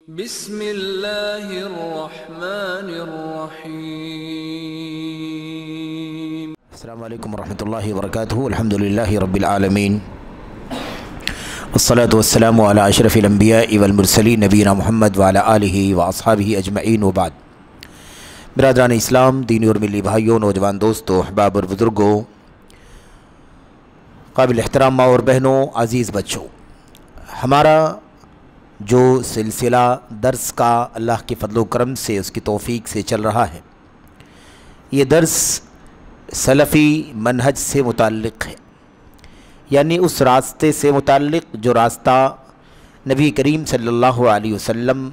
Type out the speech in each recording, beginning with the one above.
بسم اللہ الرحمن الرحیم۔ السلام علیکم ورحمۃ اللہ وبرکاتہ۔ الحمدللہ رب العالمین، والصلاة والسلام علی اشرف الانبیاء والمرسلین نبینا محمد وعلی آلہ واصحابہ اجمعین وبعد۔ برادران اسلام، دینی اور ملی بھائیوں، نوجوان دوستوں، احباب اور بزرگوں، قابل احترام ماں اور بہنوں، عزیز بچوں، ہمارا جو سلسلہ درس کا اللہ کے فضل و کرم سے، اس کی توفیق سے چل رہا ہے، یہ درس سلفی منہج سے متعلق ہے، یعنی اس راستے سے متعلق جو راستہ نبی کریم صلی اللہ علیہ وسلم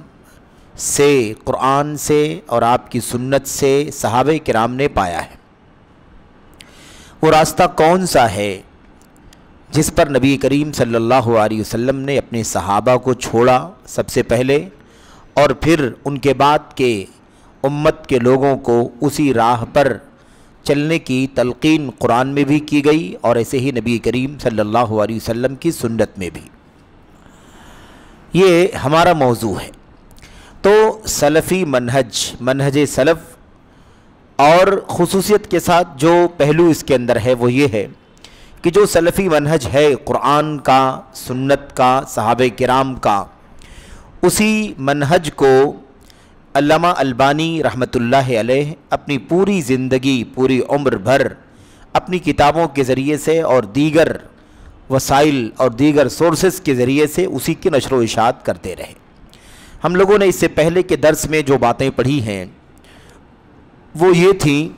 سے، قرآن سے اور آپ کی سنت سے صحابہ کرام نے پایا ہے۔ وہ راستہ کون سا ہے جس پر نبی کریم صلی اللہ علیہ وسلم نے اپنے صحابہ کو چھوڑا سب سے پہلے، اور پھر ان کے بعد کے امت کے لوگوں کو اسی راہ پر چلنے کی تلقین قرآن میں بھی کی گئی، اور ایسے ہی نبی کریم صلی اللہ علیہ وسلم کی سنت میں بھی۔ یہ ہمارا موضوع ہے۔ تو سلفی منہج سلف، اور خصوصیت کے ساتھ جو پہلو اس کے اندر ہے وہ یہ ہے کہ جو سلفی منہج ہے قرآن کا، سنت کا، صحابہ کرام کا، اسی منہج کو علامہ البانی رحمۃ اللہ علیہ اپنی پوری زندگی، پوری عمر بھر اپنی کتابوں کے ذریعے سے اور دیگر وسائل اور دیگر سورسز کے ذریعے سے اسی کی نشر و اشاعت کرتے رہے۔ ہم لوگوں نے اس سے پہلے کے درس میں جو باتیں پڑھی ہیں وہ یہ تھیں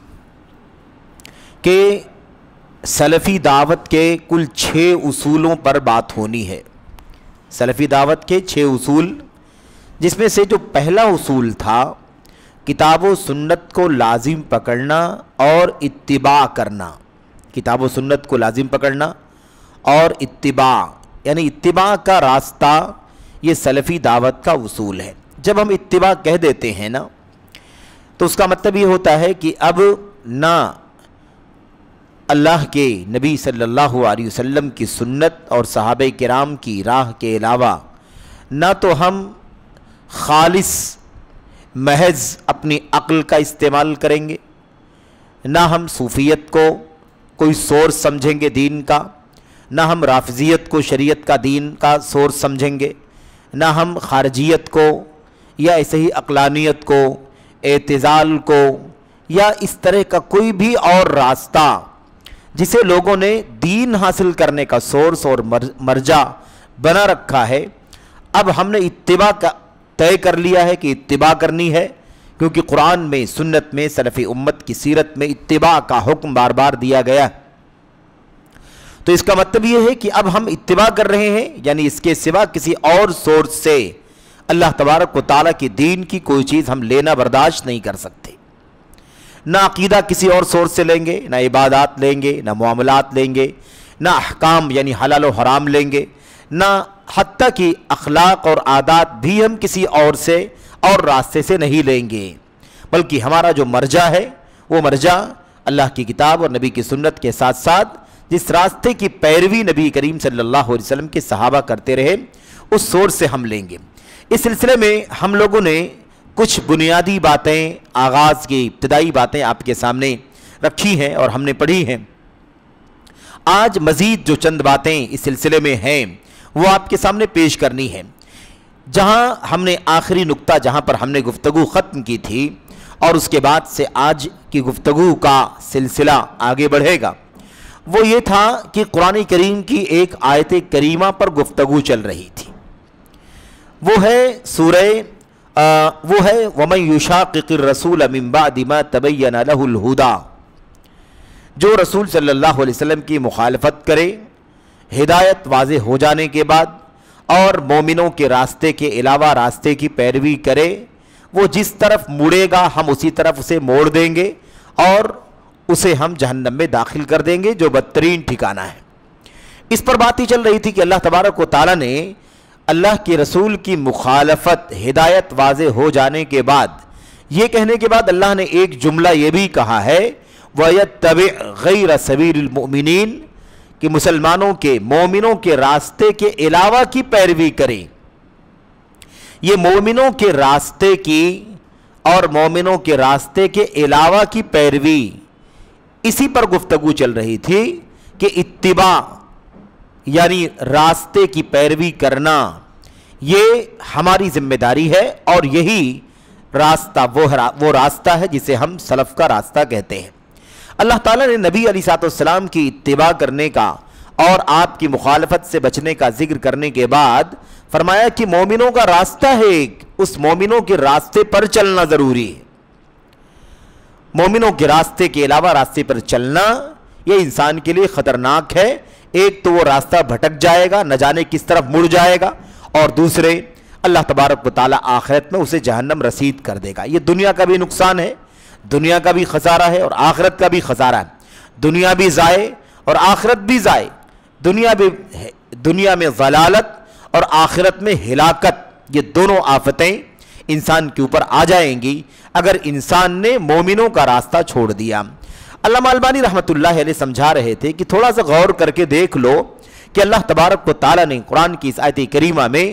کہ سلفی دعوت کے کل 6 اصولوں پر بات ہونی ہے۔ سلفی دعوت کے 6 اصول، جس میں سے جو پہلا اصول تھا کتاب و سنت کو لازم پکڑنا اور اتباع کرنا۔ کتاب و سنت کو لازم پکڑنا اور اتباع، یعنی اتباع کا راستہ، یہ سلفی دعوت کا اصول ہے۔ جب ہم اتباع کہہ دیتے ہیں نا، تو اس کا مطلب یہ ہوتا ہے کہ اب نہ اللہ کے نبی صلی اللہ علیہ وسلم کی سنت اور صحابہ کرام کی راہ کے علاوہ نہ تو ہم خالص محض اپنی عقل کا استعمال کریں گے، نہ ہم صوفیت کو کوئی سورس سمجھیں گے دین کا، نہ ہم رافضیت کو شریعت کا دین کا سورس سمجھیں گے، نہ ہم خارجیت کو یا ایسے ہی عقلانیت کو، اعتزال کو، یا اس طرح کا کوئی بھی اور راستہ جسے لوگوں نے دین حاصل کرنے کا سورس اور مرجع بنا رکھا ہے۔ اب ہم نے اتباع کا طے کر لیا ہے کہ اتباع کرنی ہے، کیونکہ قرآن میں، سنت میں، سلف امت کی سیرت میں اتباع کا حکم بار بار دیا گیا۔ تو اس کا مطلب یہ ہے کہ اب ہم اتباع کر رہے ہیں، یعنی اس کے سوا کسی اور سورس سے اللہ تبارک و تعالیٰ کی دین کی کوئی چیز ہم لینا برداشت نہیں کر سکتے۔ نہ عقیدہ کسی اور سورس سے لیں گے، نہ عبادات لیں گے، نہ معاملات لیں گے، نہ احکام یعنی حلال و حرام لیں گے، نہ حتیٰ کہ اخلاق اور عادات بھی ہم کسی اور سے اور راستے سے نہیں لیں گے، بلکہ ہمارا جو مرجع ہے وہ مرجع اللہ کی کتاب اور نبی کی سنت کے ساتھ ساتھ جس راستے کی پیروی نبی کریم صلی اللہ علیہ وسلم کے صحابہ کرتے رہے، اس سورس سے ہم لیں گے۔ اس سلسلے میں ہم لوگوں نے کچھ بنیادی باتیں، آغاز کی ابتدائی باتیں آپ کے سامنے رکھی ہیں اور ہم نے پڑھی ہیں۔ آج مزید جو چند باتیں اس سلسلے میں ہیں وہ آپ کے سامنے پیش کرنی ہیں۔ جہاں ہم نے آخری نقطہ جہاں پر ہم نے گفتگو ختم کی تھی، اور اس کے بعد سے آج کی گفتگو کا سلسلہ آگے بڑھے گا، وہ یہ تھا کہ قرآن کریم کی ایک آیت کریمہ پر گفتگو چل رہی تھی۔ وہ ہے وَمَن يُشَاقِقِ الرَّسُولَ مِن بَعْدِ مَا تَبَيَّنَ لَهُ الْهُدَى، جو رسول صلی اللہ علیہ وسلم کی مخالفت کرے ہدایت واضح ہو جانے کے بعد، اور مومنوں کے راستے کے علاوہ راستے کی پیروی کرے، وہ جس طرف مڑے گا ہم اسی طرف اسے موڑ دیں گے، اور اسے ہم جہنم میں داخل کر دیں گے، جو بدترین ٹھکانہ ہے۔ اس پر بات ہی چل رہی تھی کہ اللہ تبارک و تعالیٰ نے اللہ کے رسول کی مخالفت ہدایت واضح ہو جانے کے بعد، یہ کہنے کے بعد اللہ نے ایک جملہ یہ بھی کہا ہے وَيَتَّبِعْ غَيْرَ سَبِيلِ الْمُؤْمِنِينَ، کہ مسلمانوں کے، مومنوں کے راستے کے علاوہ کی پیروی کریں۔ یہ مومنوں کے راستے کی اور مومنوں کے راستے کے علاوہ کی پیروی، اسی پر گفتگو چل رہی تھی کہ اتباع یعنی راستے کی پیروی کرنا یہ ہماری ذمہ داری ہے، اور یہی راستہ وہ راستہ ہے جسے ہم سلف کا راستہ کہتے ہیں۔ اللہ تعالیٰ نے نبی علیہ السلام کی اتباع کرنے کا اور آپ کی مخالفت سے بچنے کا ذکر کرنے کے بعد فرمایا کہ مومنوں کا راستہ ہے ایک، اس مومنوں کے راستے پر چلنا ضروری ہے۔ مومنوں کے راستے کے علاوہ راستے پر چلنا یہ انسان کے لیے خطرناک ہے۔ ایک تو وہ راستہ بھٹک جائے گا، نہ جانے کس طرف مڑ جائے گا، اور دوسرے اللہ تبارک و تعالیٰ آخرت میں اسے جہنم رسید کر دے گا۔ یہ دنیا کا بھی نقصان ہے، دنیا کا بھی خسارہ ہے اور آخرت کا بھی خسارہ ہے۔ دنیا بھی ضائع اور آخرت بھی ضائع، دنیا میں ضلالت اور آخرت میں ہلاکت، یہ دونوں آفتیں انسان کے اوپر آ جائیں گی اگر انسان نے مومنوں کا راستہ چھوڑ دیا۔ علامہ البانی رحمۃ اللہ علیہ سمجھا رہے تھے کہ تھوڑا سا غور کر کے دیکھ لو کہ اللہ تبارک و تعالیٰ نے قرآن کی اس آیت کریمہ میں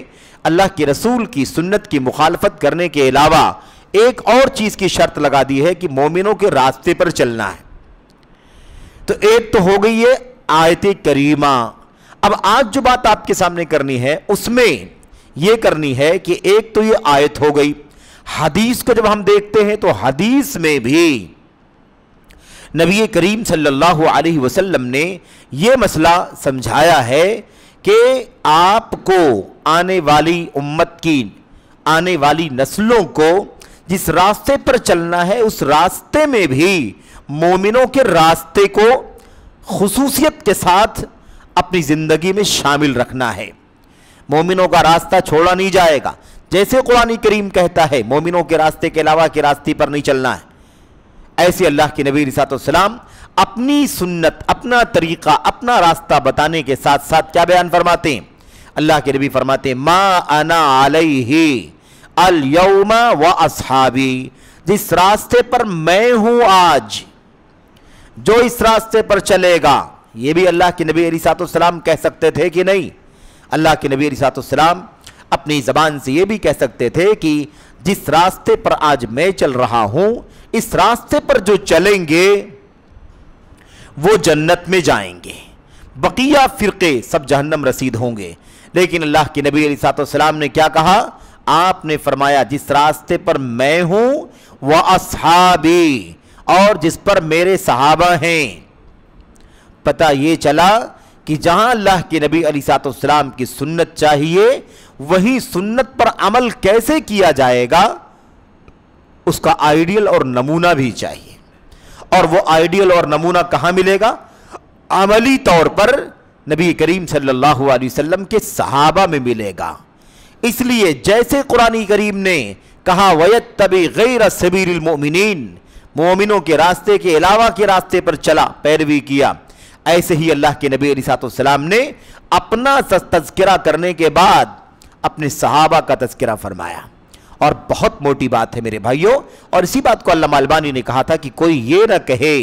اللہ کے رسول کی سنت کی مخالفت کرنے کے علاوہ ایک اور چیز کی شرط لگا دی ہے کہ مومنوں کے راستے پر چلنا ہے۔ تو ایک تو ہو گئی ہے آیت کریمہ۔ اب آج جو بات آپ کے سامنے کرنی ہے اس میں یہ کرنی ہے کہ ایک تو یہ آیت ہو گئی، حدیث کو جب ہم دیکھتے ہیں تو حدیث میں بھی نبی کریم صلی اللہ علیہ وسلم نے یہ مسئلہ سمجھایا ہے کہ آپ کو آنے والی امت کی آنے والی نسلوں کو جس راستے پر چلنا ہے اس راستے میں بھی مومنوں کے راستے کو خصوصیت کے ساتھ اپنی زندگی میں شامل رکھنا ہے۔ مومنوں کا راستہ چھوڑا نہیں جائے گا، جیسے قرآن کریم کہتا ہے مومنوں کے راستے کے علاوہ کے راستے پر نہیں چلنا ہے، ایسے اللہ کے نبی علیہ السلام اپنی سنت، اپنا طریقہ، اپنا راستہ بتانے کے ساتھ ساتھ کیا بیان فرماتے ہیں؟ اللہ کے نبی فرماتے ہیں ما انا علیہ الیوم و اصحابی، جس راستے پر میں ہوں آج، جو اس راستے پر چلے گا۔ یہ بھی اللہ کے نبی علیہ السلام کہہ سکتے تھے کہ نہیں؟ اللہ کے نبی علیہ السلام اپنی زبان سے یہ بھی کہہ سکتے تھے کہ جس راستے پر آج میں چل رہا ہوں اس راستے پر جو چلیں گے وہ جنت میں جائیں گے، بقیہ فرقے سب جہنم رسید ہوں گے۔ لیکن اللہ کے نبی علیہ السلام نے کیا کہا؟ آپ نے فرمایا جس راستے پر میں ہوں وہ اصحابی، اور جس پر میرے صحابہ ہیں۔ پتہ یہ چلا کہ جہاں اللہ کے نبی علیہ السلام کی سنت چاہیے وہی سنت پر عمل کیسے کیا جائے گا اس کا آئیڈیل اور نمونہ بھی چاہیے، اور وہ آئیڈیل اور نمونہ کہاں ملے گا؟ عملی طور پر نبی کریم صلی اللہ علیہ وسلم کے صحابہ میں ملے گا۔ اس لیے جیسے قرآن کریم نے کہا وَيَتَّبِعْ غَيْرَ سَبِيلِ الْمُؤْمِنِينَ، مومنوں کے راستے کے علاوہ کے راستے پر چلا، پیروی کیا، ایسے ہی اللہ کے نبی علیہ السلام نے اپنا تذکرہ کرنے کے بعد اپنے صحابہ کا تذکرہ فرمایا۔ اور بہت موٹی بات ہے میرے بھائیوں، اور اسی بات کو علامہ البانی نے کہا تھا کہ کوئی یہ نہ کہے،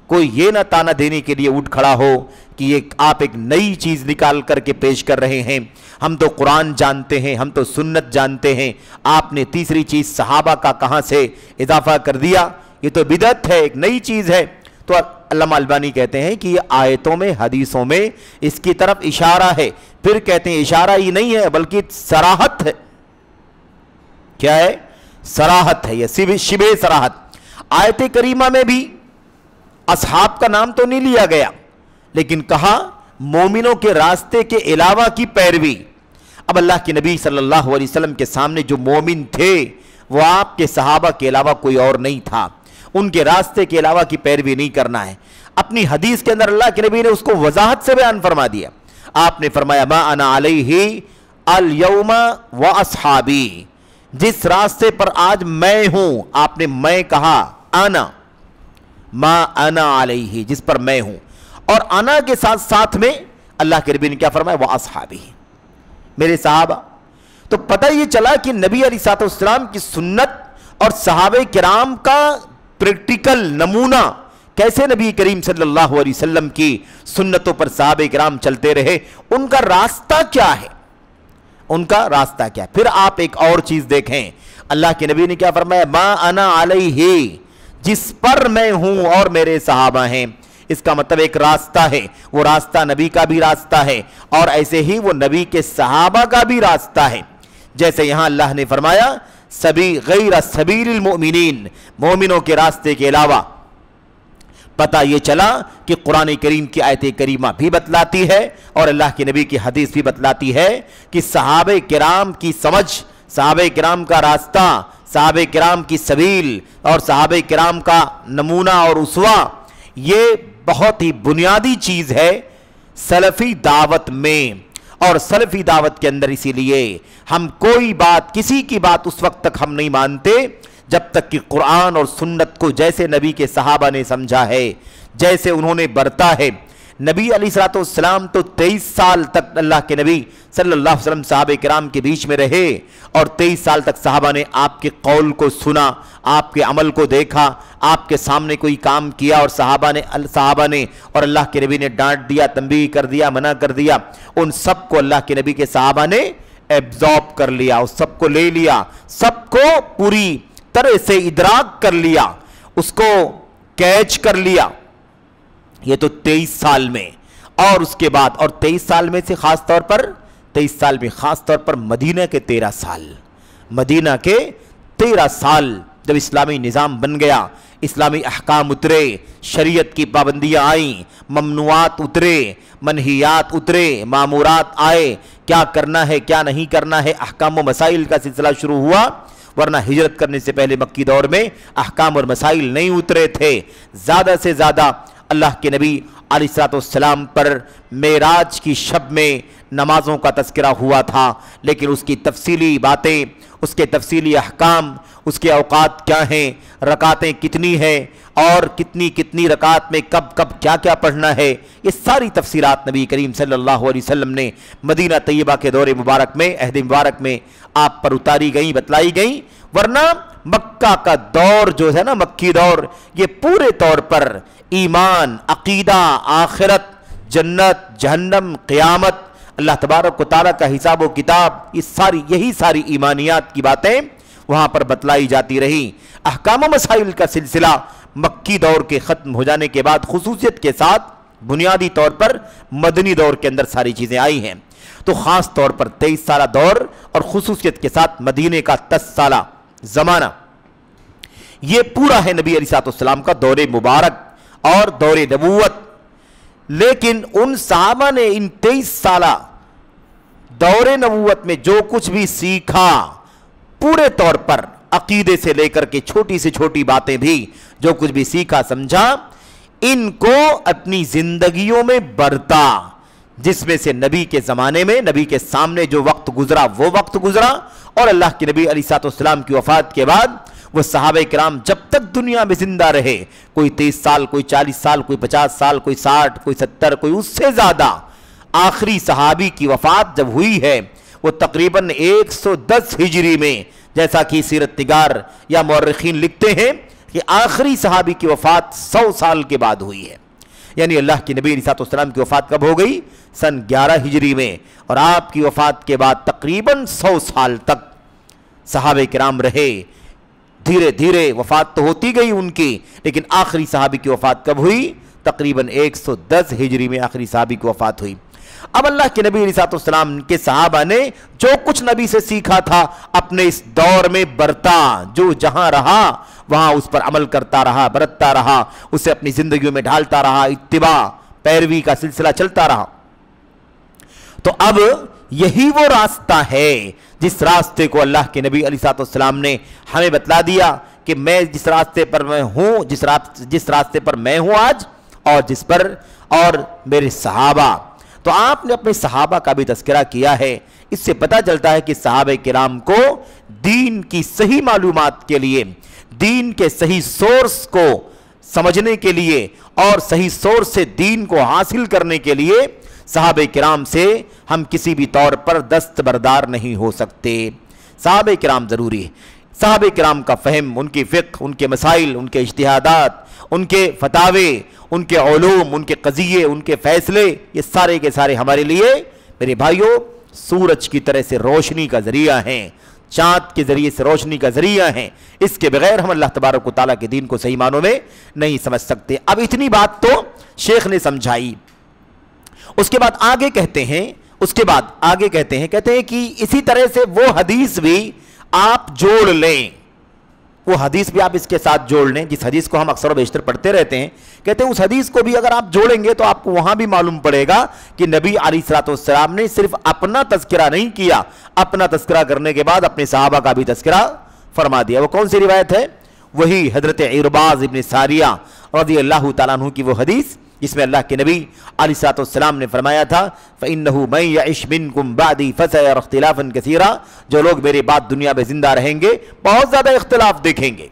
کوئی یہ نہ تانا دینے کے لیے اٹھ کھڑا ہو کہ یہ آپ ایک نئی چیز نکال کر کے پیش کر رہے ہیں، ہم تو قرآن جانتے ہیں، ہم تو سنت جانتے ہیں، آپ نے تیسری چیز صحابہ کا کہاں سے اضافہ کر دیا؟ یہ تو بدعت ہے، ایک نئی چیز ہے۔ تو علامہ البانی کہتے ہیں کہ یہ آیتوں میں، حدیثوں میں اس کی طرف اشارہ ہے۔ پھر کہتے ہیں اشارہ ہی نہیں ہے بلکہ صراحت ہے۔ کیا ہے؟ صراحت ہے، یہ شبہ صراحت۔ آیت کریمہ میں بھی اصحاب کا نام تو نہیں لیا گیا، لیکن کہا مومنوں کے راستے کے علاوہ کی پیروی۔ اب اللہ کے نبی صلی اللہ علیہ وسلم کے سامنے جو مومن تھے وہ آپ کے صحابہ کے علاوہ کوئی اور نہیں تھا، ان کے راستے کے علاوہ کی پیروی نہیں کرنا ہے۔ اپنی حدیث کے اندر اللہ کے نبی نے اس کو وضاحت سے بیان فرما دیا۔ آپ نے فرمایا ما انا علیہ الیوم و اصحابی، جس راستے پر آج میں ہوں، آپ نے میں کہا، انا، ما انا علیہ، جس پر میں ہوں، اور انا کے ساتھ ساتھ میں اللہ کے نبی نے کیا فرمایا؟ وہ اصحابی، میرے صحابہ۔ تو پتہ یہ چلا کہ نبی علیہ السلام کی سنت اور صحابہ کرام کا پریکٹیکل نمونہ کیسے نبی کریم صلی اللہ علیہ وسلم کی سنتوں پر صحابہ کرام چلتے رہے، ان کا راستہ کیا ہے، ان کا راستہ کیا ہے۔ پھر آپ ایک اور چیز دیکھیں، اللہ کے نبی نے کیا فرمایا، ما انا علیہ، جس پر میں ہوں اور میرے صحابہ ہیں۔ اس کا مطلب ایک راستہ ہے، وہ راستہ نبی کا بھی راستہ ہے، اور ایسے ہی وہ نبی کے صحابہ کا بھی راستہ ہے۔ جیسے یہاں اللہ نے فرمایا غیر سبیل المؤمنین، مومنوں کے راستے کے علاوہ۔ پتہ یہ چلا کہ قرآن کریم کی آیت کریمہ بھی بتلاتی ہے اور اللہ کے نبی کی حدیث بھی بتلاتی ہے کہ صحابہ کرام کی سمجھ، صحابہ کرام کا راستہ، صحابہ کرام کی سبیل اور صحابہ کرام کا نمونہ اور اسوہ، یہ بہت ہی بنیادی چیز ہے سلفی دعوت میں۔ اور سلفی دعوت کے اندر اسی لیے ہم کوئی بات، کسی کی بات اس وقت تک ہم نہیں مانتے جب تک کہ قرآن اور سنت کو جیسے نبی کے صحابہ نے سمجھا ہے، جیسے انہوں نے برتا ہے۔ نبی علیہ السلام تو 23 سال تک اللہ کے نبی صلی اللہ علیہ وسلم صحابہ کرام کے بیچ میں رہے، اور 23 سال تک صحابہ نے آپ کے قول کو سنا، آپ کے عمل کو دیکھا، آپ کے سامنے کوئی کام کیا اور صحابہ نے اور اللہ کے نبی نے ڈانٹ دیا، تنبیہ کر دیا، منع کر دیا، ان سب کو اللہ کے نبی کے صحابہ نے ایبزارب کر لیا، اس سب کو لے لیا، سب کو پوری طرح سے ادراک کر لیا، اس کو کیچ کر لیا۔ یہ تو 23 سال میں، اور اس کے بعد اور 23 سال میں سے خاص طور پر 23 سال میں خاص طور پر مدینہ کے 13 سال، مدینہ کے 13 سال جب اسلامی نظام بن گیا، اسلامی احکام اترے، شریعت کی پابندیاں آئیں، ممنوعات اترے، منہیات اترے، مامورات آئے، کیا کرنا ہے کیا نہیں کرنا ہے، احکام و مسائل کا سلسلہ شروع ہوا۔ ورنہ ہجرت کرنے سے پہلے مکی دور میں احکام اور مسائل نہیں اترے تھے۔ زیادہ سے زیادہ اللہ کے نبی علیہ السلام پر معراج کی شب میں نمازوں کا تذکرہ ہوا تھا، لیکن اس کی تفصیلی باتیں، اس کے تفصیلی احکام، اس کے اوقات کیا ہیں، رکعتیں کتنی ہیں، اور کتنی رکعت میں کب کیا کیا پڑھنا ہے، یہ ساری تفصیلات نبی کریم صلی اللہ علیہ وسلم نے مدینہ طیبہ کے دور مبارک میں، عہد مبارک میں آپ پر اتاری گئیں، بتلائی گئیں۔ ورنہ مکہ کا دور جو ہے نا، مکی دور، یہ پورے طور پر ایمان، عقیدہ، آخرت، جنت، جہنم، قیامت، اللہ تبارک و تعالیٰ کا حساب و کتاب، یہی ساری ایمانیات کی باتیں وہاں پر بتلائی جاتی رہی۔ احکام و مسائل کا سلسلہ مکی دور کے ختم ہو جانے کے بعد خصوصیت کے ساتھ بنیادی طور پر مدنی دور کے اندر ساری چیزیں آئی ہیں۔ تو خاص طور پر 23 سالہ دور اور خصوصیت کے ساتھ مدینے کا 10 سالہ زمانہ، یہ پورا ہے نبی علیہ السلام کا دور مبارک اور دور نبوت۔ لیکن ان صحابہ نے ان 23 سالہ دور نبوت میں جو کچھ بھی سیکھا، پورے طور پر عقیدے سے لے کر کے چھوٹی سے چھوٹی باتیں بھی جو کچھ بھی سیکھا سمجھا، ان کو اپنی زندگیوں میں برتا، جس میں سے نبی کے زمانے میں نبی کے سامنے جو وقت گزرا وہ وقت گزرا، اور اللہ کے نبی علیہ السلام کی وفات کے بعد وہ صحابہ کرام جب تک دنیا میں زندہ رہے، کوئی 23 سال، کوئی 40 سال، کوئی 50 سال، کوئی 60، کوئی 70، کوئی اس سے زیادہ، آخری صحابی کی وفات جب ہوئی ہے وہ تقریباً 110 ہجری میں، جیسا کہ سیرت نگار یا مورخین لکھتے ہیں کہ آخری صحابی کی وفات 100 سال کے بعد ہوئی ہے۔ یعنی اللہ کی نبی علیہ السلام کی وفات کب ہو گئی؟ سن 11 ہجری میں، اور آپ کی وفات کے بعد تقریباً 100 سال تک صحابہ کرام رہے۔ دھیرے دھیرے وفات تو ہوتی گئی ان کی، لیکن آخری صحابی کی وفات کب ہوئی؟ تقریباً 110 ہجری میں آخری صحابی کی وفات ہوئی۔ اب اللہ کے نبی علیہ السلام کے صحابہ نے جو کچھ نبی سے سیکھا تھا اپنے اس دور میں برتا، جو جہاں رہا وہاں اس پر عمل کرتا رہا، برتتا رہا، اسے اپنی زندگیوں میں ڈھالتا رہا، اتباع، پیروی کا سلسلہ چلتا رہا۔ تو اب یہی وہ راستہ ہے جس راستے کو اللہ کے نبی علیہ السلام نے ہمیں بتلا دیا کہ میں جس راستے پر میں ہوں، جس راستے پر میں ہوں آج، اور جس پر اور میرے صحابہ۔ تو آپ نے اپنے صحابہ کا بھی تذکرہ کیا ہے، اس سے پتہ چلتا ہے کہ صحابہ کرام کو دین کی صحیح معلومات کے لیے، دین کے صحیح سورس کو سمجھنے کے لیے اور صحیح سورس سے دین کو حاصل کرنے کے لیے صحابہ کرام سے ہم کسی بھی طور پر دستبردار نہیں ہو سکتے۔ صحابہ کرام ضروری ہے۔ صحابہ کرام کا فہم، ان کی فقہ، ان کے مسائل، ان کے اجتہادات، ان کے فتاوے، ان کے علوم، ان کے قضیے، ان کے فیصلے، یہ سارے کے سارے ہمارے لیے میرے بھائیوں سورج کی طرح سے روشنی کا ذریعہ ہیں، چاند کے ذریعے سے روشنی کا ذریعہ ہیں، اس کے بغیر ہم اللہ تبارک و تعالیٰ کے دین کو صحیح معنوں میں نہیں سمجھ سکتے۔ اب اتنی بات تو شیخ نے سمجھائی، اس کے بعد آگے کہتے ہیں کہ اسی طرح سے وہ حدیث بھی آپ جوڑ لیں، وہ حدیث بھی آپ اس کے ساتھ جوڑ لیں جس حدیث کو ہم اکثر و بیشتر پڑھتے رہتے ہیں۔ کہتے ہیں اس حدیث کو بھی اگر آپ جوڑیں گے تو آپ کو وہاں بھی معلوم پڑے گا کہ نبی علیہ الصلوۃ والسلام نے صرف اپنا تذکرہ نہیں کیا، اپنا تذکرہ کرنے کے بعد اپنے صحابہ کا بھی تذکرہ فرما دیا۔ وہ کون سی روایت ہے؟ وہی حضرت عرباض ابن ساریہ رضی اللہ تعالیٰ عنہ کی وہ حدیث جس میں اللہ کے نبی علیہ الصلوۃ والسلام نے فرمایا تھا فَإِنَّهُ مَن يَعِشْ مِنْكُمْ بَعْدِي فَسَيَرَى اخْتِلَافًا كَثِيرًا، جو لوگ میرے بعد دنیا میں زندہ رہیں گے بہت زیادہ اختلاف دیکھیں گے،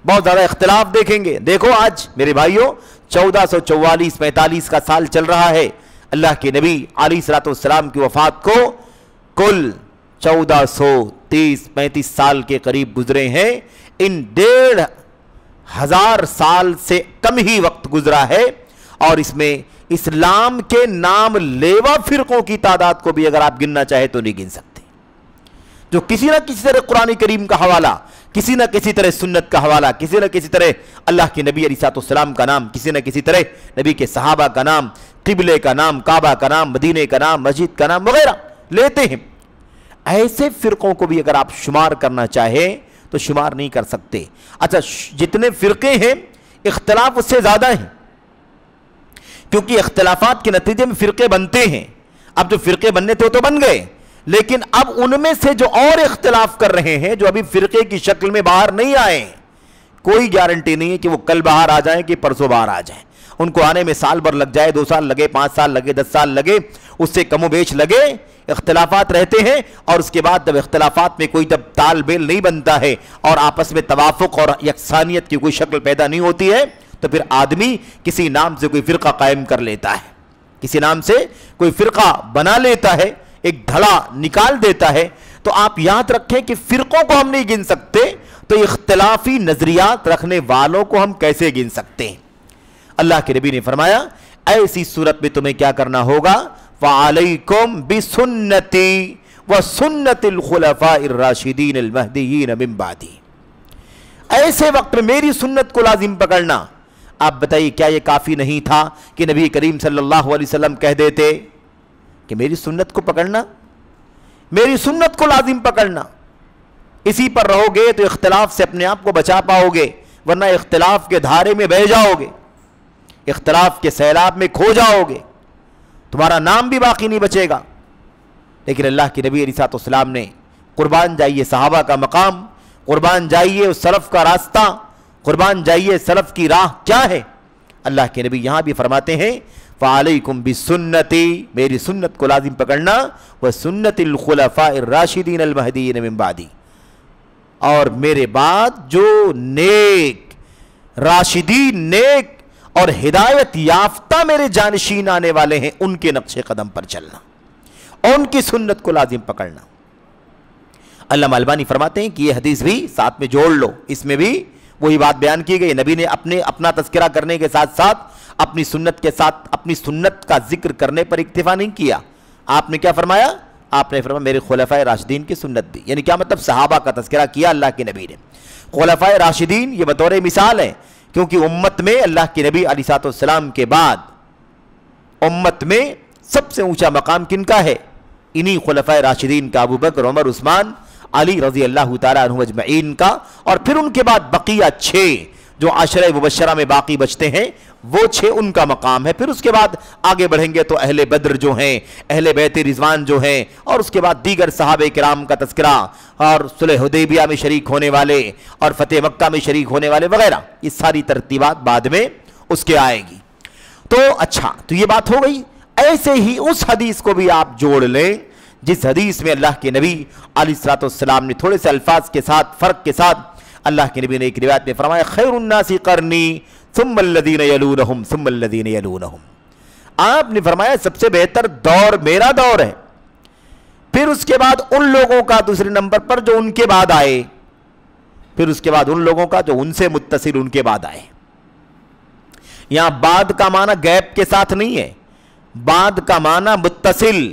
بہت زیادہ اختلاف دیکھیں گے۔ دیکھو آج میرے بھائیوں 1444-45 کا سال چل رہا ہے، اللہ کے نبی علیہ الصلوۃ والسلام کی وفات کو کل 1430-35 سال کے قریب گزرے ہیں۔ ان 1500 سال سے کم ہی وقت گزرا ہے، اور اس میں اسلام کے نام لیوا فرقوں کی تعداد کو بھی اگر آپ گننا چاہے تو نہیں گن سکتے، جو کسی نہ کسی طرح قرآن کریم کا حوالہ، کسی نہ کسی طرح سنت کا حوالہ، کسی نہ کسی طرح اللہ کے نبی علیہ الصلوۃ والسلام کا نام، کسی نہ کسی طرح نبی کے صحابہ کا نام، قبلے کا نام، کعبہ کا نام، مدینے کا نام، مسجد کا نام وغیرہ لیتے ہیں۔ ایسے فرقوں کو بھی اگر آپ شمار کرنا چاہیں تو شمار نہیں کر سکتے۔ اچھا جتنے فرقے ہیں اختلاف اس سے زیادہ ہیں، کیونکہ اختلافات کے نتیجے میں فرقے بنتے ہیں۔ اب جو فرقے بننے تھے وہ تو بن گئے، لیکن اب ان میں سے جو اور اختلاف کر رہے ہیں جو ابھی فرقے کی شکل میں باہر نہیں آئے، کوئی گارنٹی نہیں ہے کہ وہ کل باہر آ جائیں کہ پرسوں باہر آ جائیں۔ ان کو آنے میں سال بھر لگ جائے، 2 سال لگے، 5 سال لگے، 10 سال لگے، اس سے کم و بیش لگے، اختلافات رہتے ہیں۔ اور اس کے بعد جب اختلافات میں کوئی جب تال بیل نہیں بنتا ہے اور آپس میں توافق اور یکسانیت کی کوئی شکل پیدا نہیں ہوتی ہے تو پھر آدمی کسی نام سے کوئی فرقہ قائم کر لیتا ہے، کسی نام سے کوئی فرقہ بنا لیتا ہے، ایک دھڑا نکال دیتا ہے۔ تو آپ یاد رکھیں کہ فرقوں کو ہم نہیں گن سکتے تو اختلافی نظریات رکھنے والوں کو ہم کیسے گن سکتے ہیں؟ اللہ کے نبی نے فرمایا ایسی صورت میں تمہیں کیا کرنا ہوگا؟ وَعَلَيْكُمْ بِسُنَّتِي وَسُنَّتِ الْخُلَفَاءِ الرَّاشِدِينَ الْمَهْدِيِّينَ مِن بَعْدِي، ایسے وقت میں میری سنت کو لازم پکڑنا۔ آپ بتائیے کیا یہ کافی نہیں تھا کہ نبی کریم صلی اللہ علیہ وسلم کہہ دیتے کہ میری سنت کو پکڑنا، میری سنت کو لازم پکڑنا، اسی پر رہو گے تو اختلاف سے اپنے آپ کو بچا پاؤ گے، ورنہ اختلاف کے دھارے میں بہہ جاؤ گے، اختلاف کے سیلاب میں کھو جاؤ گے، تمہارا نام بھی باقی نہیں بچے گا۔ لیکن اللہ کے نبی علیہ الصلوۃ والسلام نے قربان جائیے صحابہ کا مقام، قربان جائیے اس سلف کا راستہ، قربان جائیے سلف کی راہ کیا ہے۔ اللہ کے نبی یہاں بھی فرماتے ہیں فَعَلَيْكُمْ بِسُنَّتِي، میری سنت کو لازم پکڑنا، وَسُنَّتِ الْخُلَفَاءِ الرَّاشِدِينَ الْمَهْدِيِّينَ مِن بَعْدِي، اور میرے بعد جو نیک راشدین، نیک اور ہدایت یافتہ میرے جانشین آنے والے ہیں ان کے نقش قدم پر چلنا، ان کی سنت کو لازم پکڑنا۔ علامہ البانی فرماتے ہیں کہ یہ حدیث بھی ساتھ میں جوڑ لو، اس میں بھی وہی بات بیان کی گئی۔ نبی نے اپنا تذکرہ کرنے کے ساتھ ساتھ اپنی سنت کے ساتھ اپنی سنت کا ذکر کرنے پر اکتفا نہیں کیا۔ آپ نے کیا فرمایا؟ آپ نے فرمایا میرے خلفائے راشدین کی سنت بھی، یعنی کیا مطلب؟ صحابہ کا تذکرہ کیا اللہ کے نبی نے۔ خلفائے راشدین یہ بطور مثال ہے، کیونکہ امت میں اللہ کے نبی علیہ الصلوۃ والسلام کے بعد امت میں سب سے اونچا مقام کن کا ہے؟ انہی خلفائے راشدین کا، ابو بکر، عمر، عثمان، علی رضی اللہ تعالیٰ عنہ اجمعین کا، اور پھر ان کے بعد بقیہ 6 جو عشرہ مبشرہ میں باقی بچتے ہیں وہ 6 ان کا مقام ہے۔ پھر اس کے بعد آگے بڑھیں گے تو اہل بدر جو ہیں، اہل بیت رضوان جو ہیں، اور اس کے بعد دیگر صحابہ کرام کا تذکرہ، اور صلح حدیبیہ میں شریک ہونے والے اور فتح مکہ میں شریک ہونے والے وغیرہ، یہ ساری ترتیبات بعد میں اس کے آئے گی۔ تو اچھا، تو یہ بات ہو گئی۔ ایسے ہی اس حدیث کو بھی آپ جوڑ لیں جس حدیث میں اللہ کے نبی علیہ الصلوۃ والسلام نے تھوڑے سے الفاظ کے ساتھ، فرق کے ساتھ، اللہ کے نبی نے ایک روایت میں فرمایا خیر الناس قرنی ثم الذین یلونہم ثم الذین یلونہم، آپ نے فرمایا سب سے بہتر دور میرا دور ہے، پھر اس کے بعد ان لوگوں کا دوسرے نمبر پر جو ان کے بعد آئے، پھر اس کے بعد ان لوگوں کا جو ان سے متصل ان کے بعد آئے۔ یہاں بعد کا معنی گیپ کے ساتھ نہیں ہے، بعد کا معنی متصل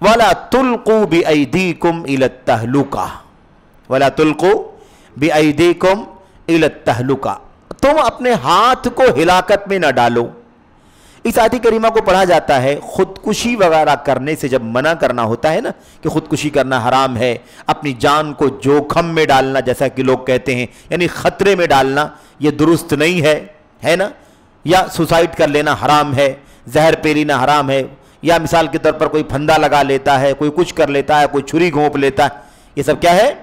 وَلَا تُلْقُوا بِأَيْدِيكُمْ إِلَى التَّهْلُكَةِ وَلَا تُلْقُوا بِأَيْدِيكُمْ إِلَى التَّهْلُكَةِ تم اپنے ہاتھ کو ہلاکت میں نہ ڈالو. اس آیت کریمہ کو پڑھا جاتا ہے خودکشی وغیرہ کرنے سے جب منع کرنا ہوتا ہے نا کہ خودکشی کرنا حرام ہے, اپنی جان کو جوخم میں ڈالنا جیسا کہ لوگ کہتے ہیں, یعنی خطرے میں ڈالنا, یہ درست نہیں ہے نا, یا سوسائڈ کر لینا حرام ہے, زہر پی لینا حرام ہے, یا مثال کے طور پر کوئی پھندا لگا لیتا ہے, کوئی کچھ کر لیتا ہے, کوئی چھری گھونپ لیتا ہے, یہ سب کیا ہے؟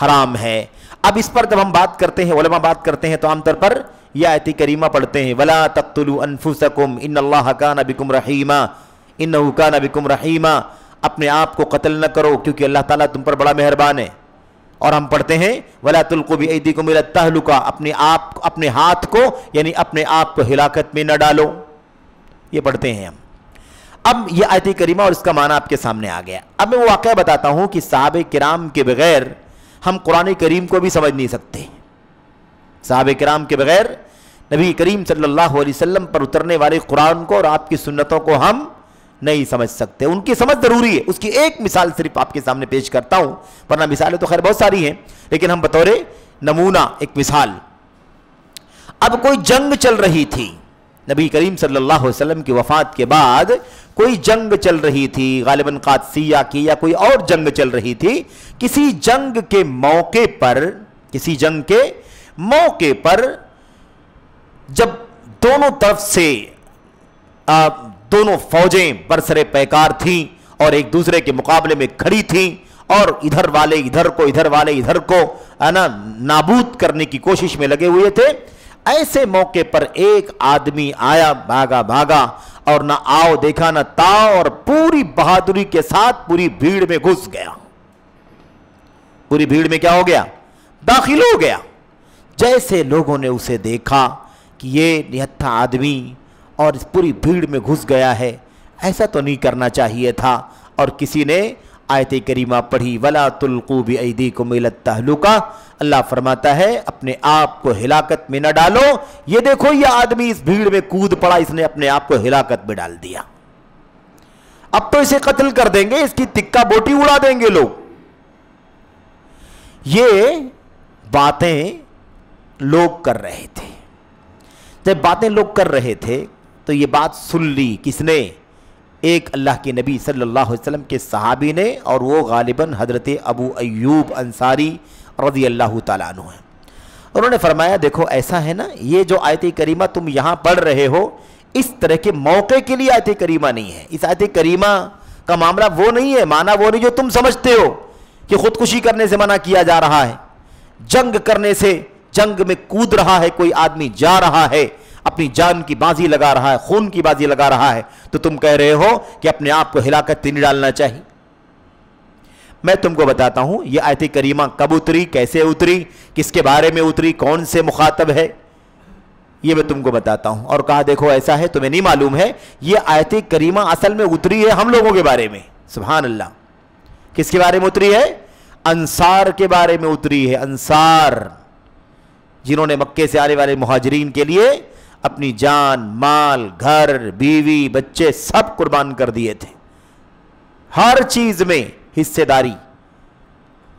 حرام ہے. اب اس پر جب ہم بات کرتے ہیں, علماء بات کرتے ہیں, تو عام طور پر یہ آیت کریمہ پڑھتے ہیں وَلَا تَقْتُلُوا أَنفُسَكُمْ إِنَّ اللَّهَ كَانَ بِكُمْ رَحِيمًا إِنَّهُ كَانَ بِكُمْ رَحِيمًا اپنے آپ کو قتل نہ کرو کیونکہ اللہ تعالیٰ تم پر بڑا مہربان ہے. اور ہم پڑھتے ہیں وَلَا تُلْقُوا بِأَيْدِيكُمْ إِلَى التَّهْلُكَةِ اپنے ہاتھ کو یعنی اپنے آپ کو ہلاکت میں نہ ڈالو, یہ پڑھتے ہیں ہم. اب یہ آیت کریمہ اور اس کا معنی آپ کے سامنے آ گیا. اب میں وہ واقعہ بتاتا ہوں کہ صحابہ کرام کے بغیر ہم قرآن کریم کو بھی سمجھ نہیں سکتے. صحابہ کرام کے بغیر نبی کریم صلی اللہ علیہ وسلم پر اترنے والے قرآن کو اور آپ کی سنتوں کو ہم نہیں سمجھ سکتے. ان کی سمجھ ضروری ہے. اس کی ایک مثال صرف آپ کے سامنے پیش کرتا ہوں, ورنہ مثالیں تو خیر بہت ساری ہیں, لیکن ہم بطور نمونہ ایک مثال. اب کوئی جنگ چل رہی تھی, نبی کریم صلی اللہ علیہ وسلم کی وفات کے بعد کوئی جنگ چل رہی تھی, غالباً قادسیہ کی یا کوئی اور جنگ چل رہی تھی. کسی جنگ کے موقع پر جب دونوں طرف سے دونوں فوجیں برسر پیکار تھیں اور ایک دوسرے کے مقابلے میں کھڑی تھیں, اور ادھر والے ادھر کو ادھر والے ادھر کو نابود کرنے کی کوشش میں لگے ہوئے تھے, ایسے موقع پر ایک آدمی آیا, بھاگا اور نہ آؤ دیکھا نہ تاؤ, اور پوری بہادری کے ساتھ پوری بھیڑ میں گھس گیا. پوری بھیڑ میں کیا ہو گیا؟ داخل ہو گیا. جیسے لوگوں نے اسے دیکھا کہ یہ نہتھا آدمی اور اس پوری بھیڑ میں گھس گیا ہے, ایسا تو نہیں کرنا چاہیے تھا, اور کسی نے آیت کریمہ پڑھی وَلَا تُلْقُوا بِأَيْدِيكُمْ إِلَى التَّهْلُكَةِ. اللہ فرماتا ہے اپنے آپ کو ہلاکت میں نہ ڈالو. یہ دیکھو یہ آدمی اس بھیڑ میں کود پڑا, اس نے اپنے آپ کو ہلاکت میں ڈال دیا. اب تو اسے قتل کر دیں گے, اس کی تکہ بوٹی اڑا دیں گے لوگ. یہ باتیں لوگ کر رہے تھے. جب باتیں لوگ کر رہے تھے تو یہ بات سن لی کس نے؟ ایک اللہ کے نبی صلی اللہ علیہ وسلم کے صحابی نے, اور وہ غالباً حضرت ابو ایوب انصاری رضی اللہ تعالیٰ عنہ ہیں. انہوں نے فرمایا دیکھو ایسا ہے نا, یہ جو آیت کریمہ تم یہاں پڑھ رہے ہو اس طرح کے موقع کے لیے آیت کریمہ نہیں ہے. اس آیت کریمہ کا معاملہ وہ نہیں ہے, معنی وہ نہیں جو تم سمجھتے ہو کہ خودکشی کرنے سے منع کیا جا رہا ہے, جنگ کرنے سے, جنگ میں کود رہا ہے کوئی آدمی, جا رہا ہے اپنی جان کی بازی لگا رہا ہے, خون کی بازی لگا رہا ہے, تو تم کہہ رہے ہو کہ اپنے آپ کو ہلاکت نہیں ڈالنا چاہیے. میں تم کو بتاتا ہوں یہ آیت کریمہ کب اتری, کیسے اتری, کس کے بارے میں اتری, کون سے مخاطب ہے, یہ میں تم کو بتاتا ہوں. اور کہا دیکھو ایسا ہے تمہیں نہیں معلوم ہے, یہ آیت کریمہ اصل میں اتری ہے ہم لوگوں کے بارے میں. سبحان اللہ. کس کے بارے میں اتری ہے؟ انصار کے بارے میں اتری ہے. انصار جنہوں نے مکے سے آنے والے مہاجرین کے لیے اپنی جان, مال, گھر, بیوی, بچے سب قربان کر دیے تھے, ہر چیز میں حصے داری.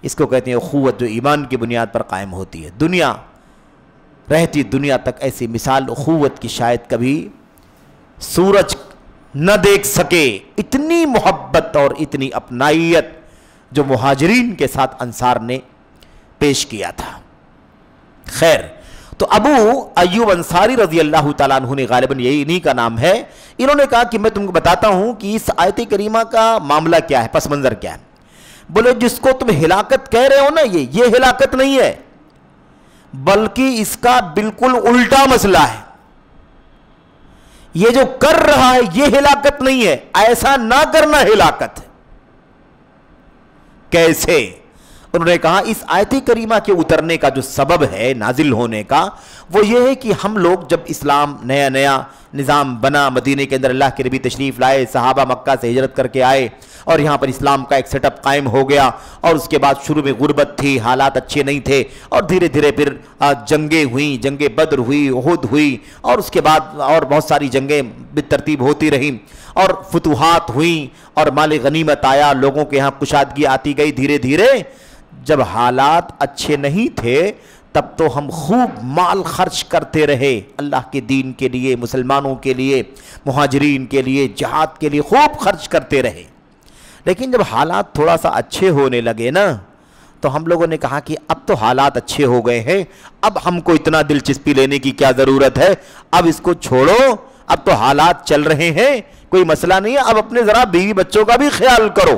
اس کو کہتے ہیں اخوت, جو ایمان کی بنیاد پر قائم ہوتی ہے. دنیا رہتی دنیا تک ایسی مثال اخوت کی شاید کبھی سورج نہ دیکھ سکے. اتنی محبت اور اتنی اپنائیت جو مہاجرین کے ساتھ انصار نے پیش کیا تھا. خیر, تو ابو ایوب انصاری رضی اللہ تعالیٰ عنہ نے, غالباً یہی انہی کا نام ہے, انہوں نے کہا کہ میں تم کو بتاتا ہوں کہ اس آیت کریمہ کا معاملہ کیا ہے, پس منظر کیا ہے. بولے جس کو تم ہلاکت کہہ رہے ہو نا, یہ ہلاکت نہیں ہے, بلکہ اس کا بالکل الٹا مسئلہ ہے. یہ جو کر رہا ہے یہ ہلاکت نہیں ہے, ایسا نہ کرنا ہلاکت ہے. کیسے؟ انہوں نے کہا اس آیت کریمہ کے اترنے کا جو سبب ہے نازل ہونے کا, وہ یہ ہے کہ ہم لوگ جب اسلام نیا نظام بنا، مدینے کے اندر اللہ کے نبی تشریف لائے، صحابہ مکہ سے ہجرت کر کے آئے اور یہاں پر اسلام کا ایک سیٹ اپ قائم ہو گیا، اور اس کے بعد شروع میں غربت تھی، حالات اچھے نہیں تھے، اور دھیرے دھیرے پھر جنگیں ہوئیں، جنگ بدر ہوئی، احد ہوئی، اور اس کے بعد اور بہت ساری جنگیں بالترتیب ہوتی رہیں، اور فتوحات ہوئیں، اور مال غنیمت آیا، لوگوں کے یہاں کشادگی آتی گئی دھیرے دھیرے۔ جب حالات اچھے نہیں تھے تب تو ہم خوب مال خرچ کرتے رہے اللہ کے دین کے لیے، مسلمانوں کے لیے، مہاجرین کے لیے، جہاد کے لیے خوب خرچ کرتے رہے۔ لیکن جب حالات تھوڑا سا اچھے ہونے لگے نا تو ہم لوگوں نے کہا کہ اب تو حالات اچھے ہو گئے ہیں، اب ہم کو اتنا دلچسپی لینے کی کیا ضرورت ہے، اب اس کو چھوڑو، اب تو حالات چل رہے ہیں، کوئی مسئلہ نہیں ہے، اب اپنے ذرا بیوی بچوں کا بھی خیال کرو،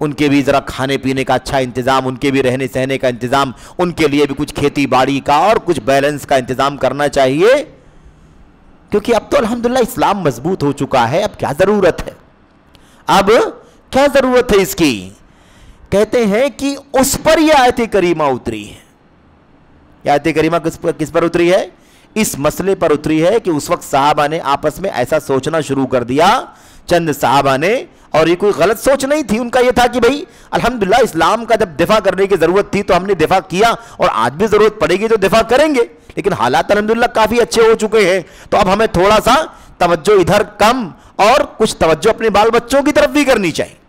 ان کے بھی ذرا کھانے پینے کا اچھا انتظام، ان کے بھی رہنے سہنے کا انتظام، ان کے لیے بھی کچھ کھیتی باڑی کا اور کچھ بیلنس کا انتظام کرنا چاہیے، کیونکہ اب تو الحمدللہ اسلام مضبوط ہو چکا ہے، اب کیا ضرورت ہے، اب کیا ضرورت ہے اس کی۔ کہتے ہیں کہ اس پر یہ آیت کریمہ اتری ہے۔ یہ آیت کریمہ کس پر اتری ہے؟ اس مسئلے پر اتری ہے کہ اس وقت صحابہ نے آپس میں ایسا سوچنا شروع کر دیا، چند صحابہ نے، اور یہ کوئی غلط سوچ نہیں تھی، ان کا یہ تھا کہ بھئی الحمدللہ اسلام کا جب دفاع کرنے کی ضرورت تھی تو ہم نے دفاع کیا، اور آج بھی ضرورت پڑے گی تو دفاع کریں گے، لیکن حالات الحمدللہ کافی اچھے ہو چکے ہیں، تو اب ہمیں تھوڑا سا توجہ ادھر کم اور کچھ توجہ اپنے بال بچوں کی طرف بھی کرنی چاہیے۔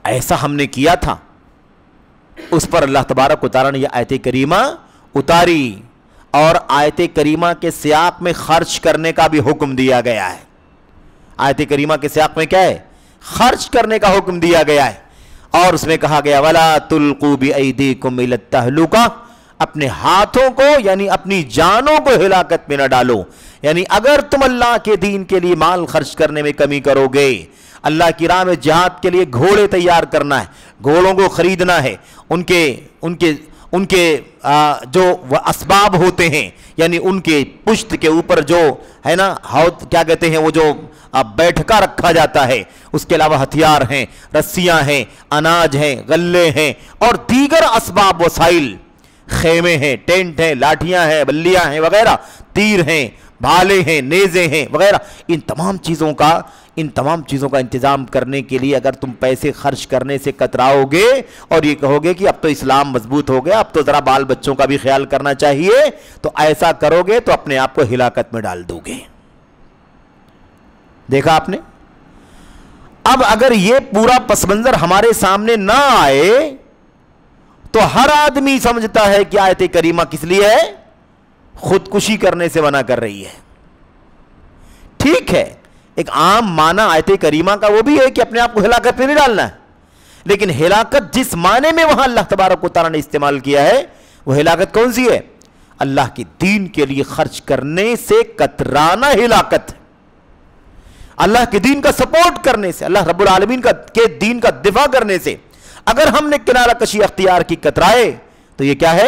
ایسا ہم نے کیا تھا، اس پر اللہ تبارک و تعالیٰ نے یہ آیت کریمہ اتاری، اور آیت کریمہ کے سیاق میں خرچ کرنے کا بھی حکم دیا گیا ہے۔ آیت کریمہ کے سیاق میں کیا ہے؟ خرچ کرنے کا حکم دیا گیا ہے، اور اس میں کہا گیا وَلَا تُلْقُوا بِأَيْدِيكُمْ إِلَى التَّهْلُكَةِ، اپنے ہاتھوں کو یعنی اپنی جانوں کو ہلاکت میں نہ ڈالو، یعنی اگر تم اللہ کے دین کے لیے مال خرچ کرنے میں کمی کرو گے، اللہ کی راہ میں جہاد کے لیے گھوڑے تیار کرنا ہے، گھوڑوں کو خریدنا ہے، ان کے جو اسباب ہوتے ہیں، یعنی ان کے پشت کے اوپر جو ہے نا کیا کہتے ہیں وہ جو بیٹھکا رکھا جاتا ہے، اس کے علاوہ ہتھیار ہیں، رسیاں ہیں، اناج ہیں، غلے ہیں، اور دیگر اسباب وسائل، خیمے ہیں، ٹینٹ ہیں، لاٹھیاں ہیں، بلیاں ہیں وغیرہ، تیر ہیں، بھالے ہیں، نیزے ہیں وغیرہ، ان تمام چیزوں کا انتظام کرنے کے لیے اگر تم پیسے خرچ کرنے سے کتراؤ گے اور یہ کہو گے کہ اب تو اسلام مضبوط ہو گیا، اب تو ذرا بال بچوں کا بھی خیال کرنا چاہیے، تو ایسا کرو گے تو اپنے آپ کو ہلاکت میں ڈال دو گے۔ دیکھا آپ نے؟ اب اگر یہ پورا پس منظر ہمارے سامنے نہ آئے تو ہر آدمی سمجھتا ہے کہ آیت کریمہ کس لیے ہے؟ خودکشی کرنے سے منع کر رہی ہے۔ ٹھیک ہے، ایک عام معنی آیت کریمہ کا وہ بھی ہے کہ اپنے آپ کو ہلاکت میں نہیں ڈالنا ہے، لیکن ہلاکت جس معنی میں وہاں اللہ تبارک و تعالیٰ نے استعمال کیا ہے وہ ہلاکت کون سی ہے؟ اللہ کے دین کے لیے خرچ کرنے سے کترانا ہلاکت ہے، اللہ کے دین کا سپورٹ کرنے سے، اللہ رب العالمین کے دین کا دفاع کرنے سے اگر ہم نے کنارہ کشی اختیار کی، کترائے، تو یہ کیا ہے؟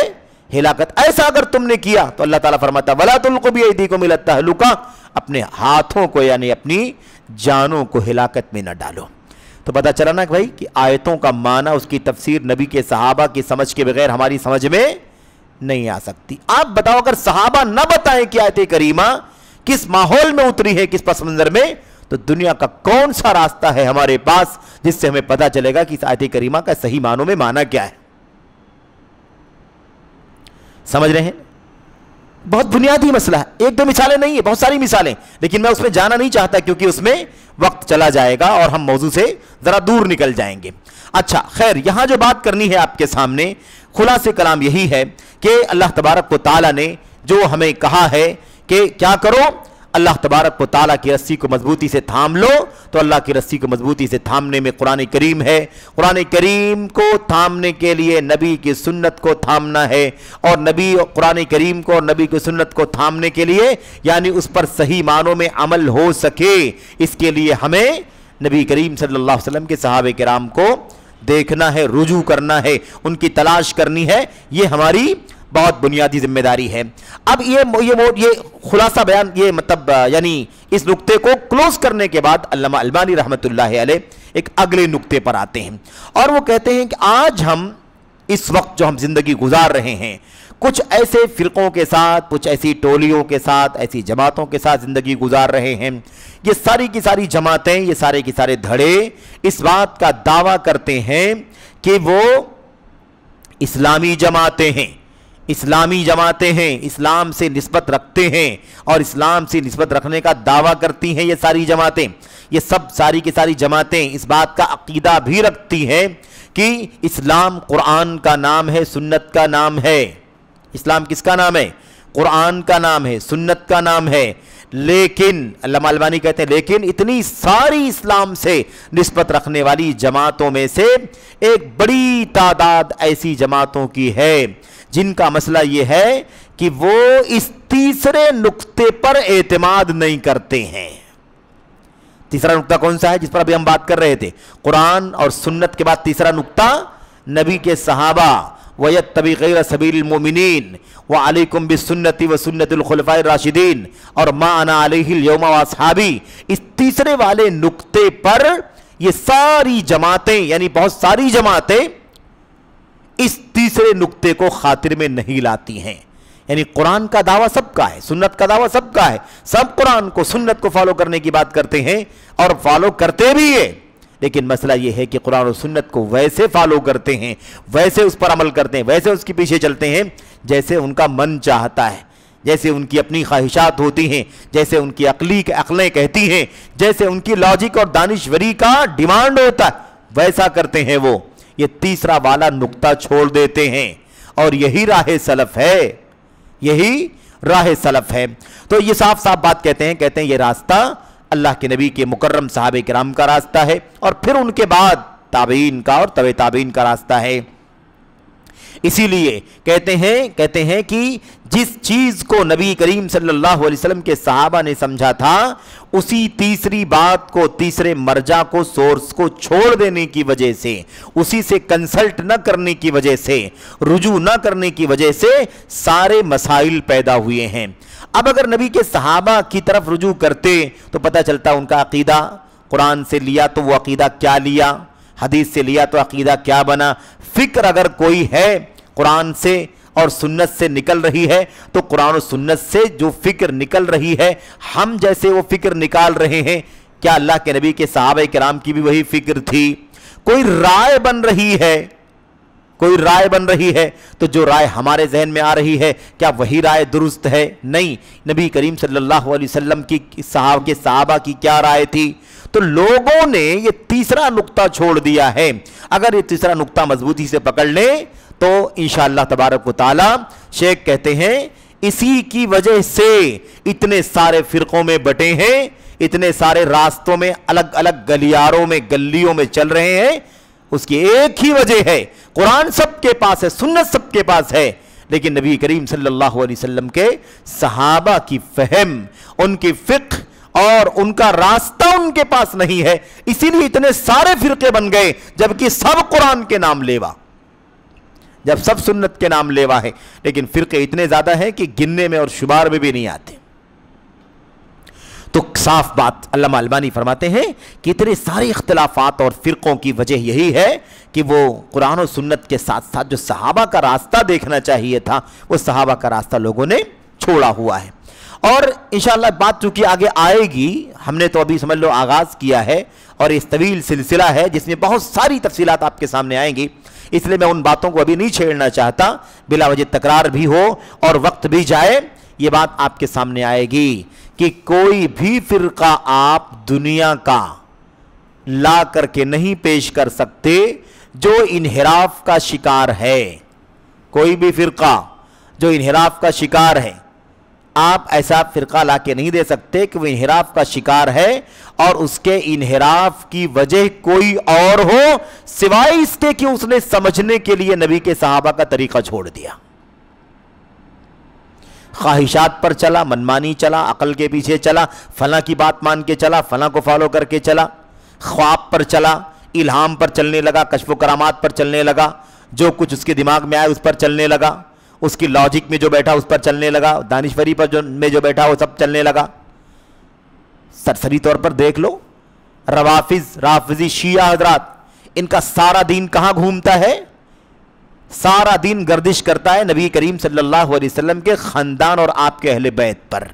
ہلاکت۔ ایسا اگر تم نے کیا تو اللہ تعالیٰ فرماتا وَلَا تُلْقُوا بِأَيْدِيكُمْ إِلَى التَّهْلُكَةِ، اپنے ہاتھوں کو یعنی اپنی جانوں کو ہلاکت میں نہ ڈالو۔ تو پتہ چلا نا کہ بھائی کہ آیتوں کا معنی، اس کی تفسیر نبی کے صحابہ کی سمجھ کے بغیر ہماری سمجھ میں نہیں آ سکتی۔ آپ بتاؤ اگر صحابہ نہ بتائیں کہ آیت کریمہ کس ماحول میں اتری ہے، کس پس منظر میں، تو دنیا کا کون سا راستہ ہے ہمارے پاس جس سے ہمیں پتہ چلے گا کہ اس آیت کریمہ کا صحیح معنوں میں معنی کیا ہے؟ سمجھ رہے ہیں؟ بہت بنیادی مسئلہ ہے، ایک دو مثالیں نہیں ہیں، بہت ساری مثالیں، لیکن میں اس میں جانا نہیں چاہتا کیونکہ اس میں وقت چلا جائے گا اور ہم موضوع سے ذرا دور نکل جائیں گے۔ اچھا خیر، یہاں جو بات کرنی ہے آپ کے سامنے، خلاصے کلام یہی ہے کہ اللہ تبارک و تعالیٰ نے جو ہمیں کہا ہے کہ کیا کرو، اللہ تبارک و تعالیٰ کی رسی کو مضبوطی سے تھام لو، تو اللہ کی رسی کو مضبوطی سے تھامنے میں قرآن کریم ہے، قرآن کریم کو تھامنے کے لیے نبی کی سنت کو تھامنا ہے، اور قرآن کریم کو اور نبی کی سنت کو تھامنے کے لیے یعنی اس پر صحیح معنوں میں عمل ہو سکے، اس کے لیے ہمیں نبی کریم صلی اللہ علیہ وسلم کے صحابہ کرام کو دیکھنا ہے، رجوع کرنا ہے، ان کی تلاش کرنی ہے، یہ ہماری بہت بنیادی ذمہ داری ہے۔ اب یہ خلاصہ بیان، یہ مطلب یعنی اس نقطے کو کلوز کرنے کے بعد علامہ البانی رحمۃ اللہ علیہ ایک اگلے نقطے پر آتے ہیں، اور وہ کہتے ہیں کہ آج ہم اس وقت جو ہم زندگی گزار رہے ہیں، کچھ ایسے فرقوں کے ساتھ، کچھ ایسی ٹولیوں کے ساتھ، ایسی جماعتوں کے ساتھ زندگی گزار رہے ہیں. یہ ساری کی ساری جماعتیں، یہ سارے کی سارے دھڑے اس بات کا دعویٰ کرتے ہیں کہ وہ اسلامی جماعتیں ہیں، اسلامی جماعتیں ہیں، اسلام سے نسبت رکھتے ہیں اور اسلام سے نسبت رکھنے کا دعویٰ کرتی ہیں. یہ ساری جماعتیں، یہ سب ساری کی ساری جماعتیں اس بات کا عقیدہ بھی رکھتی ہیں کہ اسلام قرآن کا نام ہے، سنت کا نام ہے. اسلام کس کا نام ہے؟ قرآن کا نام ہے، سنت کا نام ہے. لیکن علامہ البانی کہتے ہیں لیکن اتنی ساری اسلام سے نسبت رکھنے والی جماعتوں میں سے ایک بڑی تعداد ایسی جماعتوں کی ہے جن کا مسئلہ یہ ہے کہ وہ اس تیسرے نقطے پر اعتماد نہیں کرتے ہیں. تیسرا نقطہ کون سا ہے جس پر ابھی ہم بات کر رہے تھے؟ قرآن اور سنت کے بعد تیسرا نقطہ نبی کے صحابہ. وَيَتَّبِعْ غَيْرَ سَبِيلِ الْمُؤْمِنِينَ وَعَلَيْكُمْ بِالسُّنَّةِ وَسُنَّةِ الْخُلَفَاءِ الرَّاشِدِينَ اور مَا أَنَا عَلَيْهِ الْيَوْمَ وَأَصْحَابِي. اس تیسرے والے نقطے پر یہ ساری جماعتیں، یعنی بہت ساری جماعتیں اس تیسرے نقطے کو خاطر میں نہیں لاتی ہیں. یعنی قرآن کا دعویٰ سب کا ہے، سنت کا دعویٰ سب کا ہے، سب قرآن کو سنت کو فالو کرنے کی بات کرتے ہیں اور فالو کرتے بھی ہیں. لیکن مسئلہ یہ ہے کہ قرآن و سنت کو ویسے فالو کرتے ہیں، ویسے اس پر عمل کرتے ہیں، ویسے اس کے پیچھے چلتے ہیں جیسے ان کا من چاہتا ہے، جیسے ان کی اپنی خواہشات ہوتی ہیں، جیسے ان کی عقلیں کہتی ہیں، جیسے ان کی لاجک اور دانشوری کا ڈیمانڈ ہوتا ہے، ویسا کرتے ہیں. وہ یہ تیسرا والا نقطہ چھوڑ دیتے ہیں اور یہی راہ سلف ہے، یہی راہ سلف ہے. تو یہ صاف صاف بات کہتے ہیں یہ راستہ اللہ کے نبی کے مکرم صحابہ کرام کا راستہ ہے اور پھر ان کے بعد تابعین کا اور تبع تابعین کا راستہ ہے. اسی لیے کہتے ہیں کہ جس چیز کو نبی کریم صلی اللہ علیہ وسلم کے صحابہ نے سمجھا تھا، اسی تیسری بات کو، تیسرے مرجع کو، سورس کو چھوڑ دینے کی وجہ سے، اسی سے کنسلٹ نہ کرنے کی وجہ سے، رجوع نہ کرنے کی وجہ سے سارے مسائل پیدا ہوئے ہیں. اب اگر نبی کے صحابہ کی طرف رجوع کرتے تو پتہ چلتا ان کا عقیدہ قرآن سے لیا تو وہ عقیدہ کیا لیا، حدیث سے لیا تو عقیدہ کیا بنا. فکر اگر کوئی ہے قرآن سے اور سنت سے نکل رہی ہے تو قرآن و سنت سے جو فکر نکل رہی ہے، ہم جیسے وہ فکر نکال رہے ہیں، کیا اللہ کے نبی کے صحابہ کرام کی بھی وہی فکر تھی؟ کوئی رائے بن رہی ہے تو جو رائے ہمارے ذہن میں آ رہی ہے کیا وہی رائے درست ہے؟ نہیں. نبی کریم صلی اللہ علیہ وسلم کی صحابہ کی کیا رائے تھی؟ تو لوگوں نے یہ تیسرا نقطہ چھوڑ دیا ہے. اگر یہ تیسرا نقطہ مضبوطی سے پکڑ لیں تو انشاءاللہ تبارک و تعالی شیخ کہتے ہیں اسی کی وجہ سے اتنے سارے فرقوں میں بٹے ہیں، اتنے سارے راستوں میں، الگ الگ گلیاروں میں، گلیوں میں چل رہے ہیں. اس کی ایک ہی وجہ ہے، قرآن سب کے پاس ہے، سنت سب کے پاس ہے، لیکن نبی کریم صلی اللہ علیہ وسلم کے صحابہ کی فہم، ان کی فقہ اور ان کا راستہ ان کے پاس نہیں ہے. اسی لیے اتنے سارے فرقے بن گئے جبکہ سب قرآن کے نام لیوا، جب سب سنت کے نام لیوا ہے، لیکن فرقے اتنے زیادہ ہیں کہ گننے میں اور شمار میں بھی نہیں آتے. تو صاف بات علامہ البانی فرماتے ہیں کہ اتنے سارے اختلافات اور فرقوں کی وجہ یہی ہے کہ وہ قرآن و سنت کے ساتھ ساتھ جو صحابہ کا راستہ دیکھنا چاہیے تھا، وہ صحابہ کا راستہ لوگوں نے چھوڑا ہوا ہے. اور انشاءاللہ بات چونکہ آگے آئے گی، ہم نے تو ابھی سمجھ لو آغاز کیا ہے اور اس طویل سلسلہ ہے جس میں بہت ساری تفصیلات آپ کے سامنے آئیں گی، اس لیے میں ان باتوں کو ابھی نہیں چھیڑنا چاہتا، بلا وجہ تکرار بھی ہو اور وقت بھی جائے. یہ بات آپ کے سامنے آئے گی کہ کوئی بھی فرقہ آپ دنیا کا لا کر کے نہیں پیش کر سکتے جو انحراف کا شکار ہے. کوئی بھی فرقہ جو انحراف کا شکار ہے، آپ ایسا فرقہ لا کے نہیں دے سکتے کہ وہ انحراف کا شکار ہے اور اس کے انحراف کی وجہ کوئی اور ہو سوائے اس کے کہ اس نے سمجھنے کے لیے نبی کے صحابہ کا طریقہ چھوڑ دیا، خواہشات پر چلا، منمانی چلا، عقل کے پیچھے چلا، فلاں کی بات مان کے چلا، فلاں کو فالو کر کے چلا، خواب پر چلا، الہام پر چلنے لگا، کشف و کرامات پر چلنے لگا، جو کچھ اس کے دماغ میں آئے اس پر چلنے لگا، اس کی لاجک میں جو بیٹھا اس پر چلنے لگا، دانشوری پر جو بیٹھا وہ سب چلنے لگا. سرسری طور پر دیکھ لو، رافضی شیعہ حضرات، ان کا سارا دین کہاں گھومتا ہے؟ سارا دن گردش کرتا ہے نبی کریم صلی اللہ علیہ وسلم کے خاندان اور آپ کے اہل بیت پر.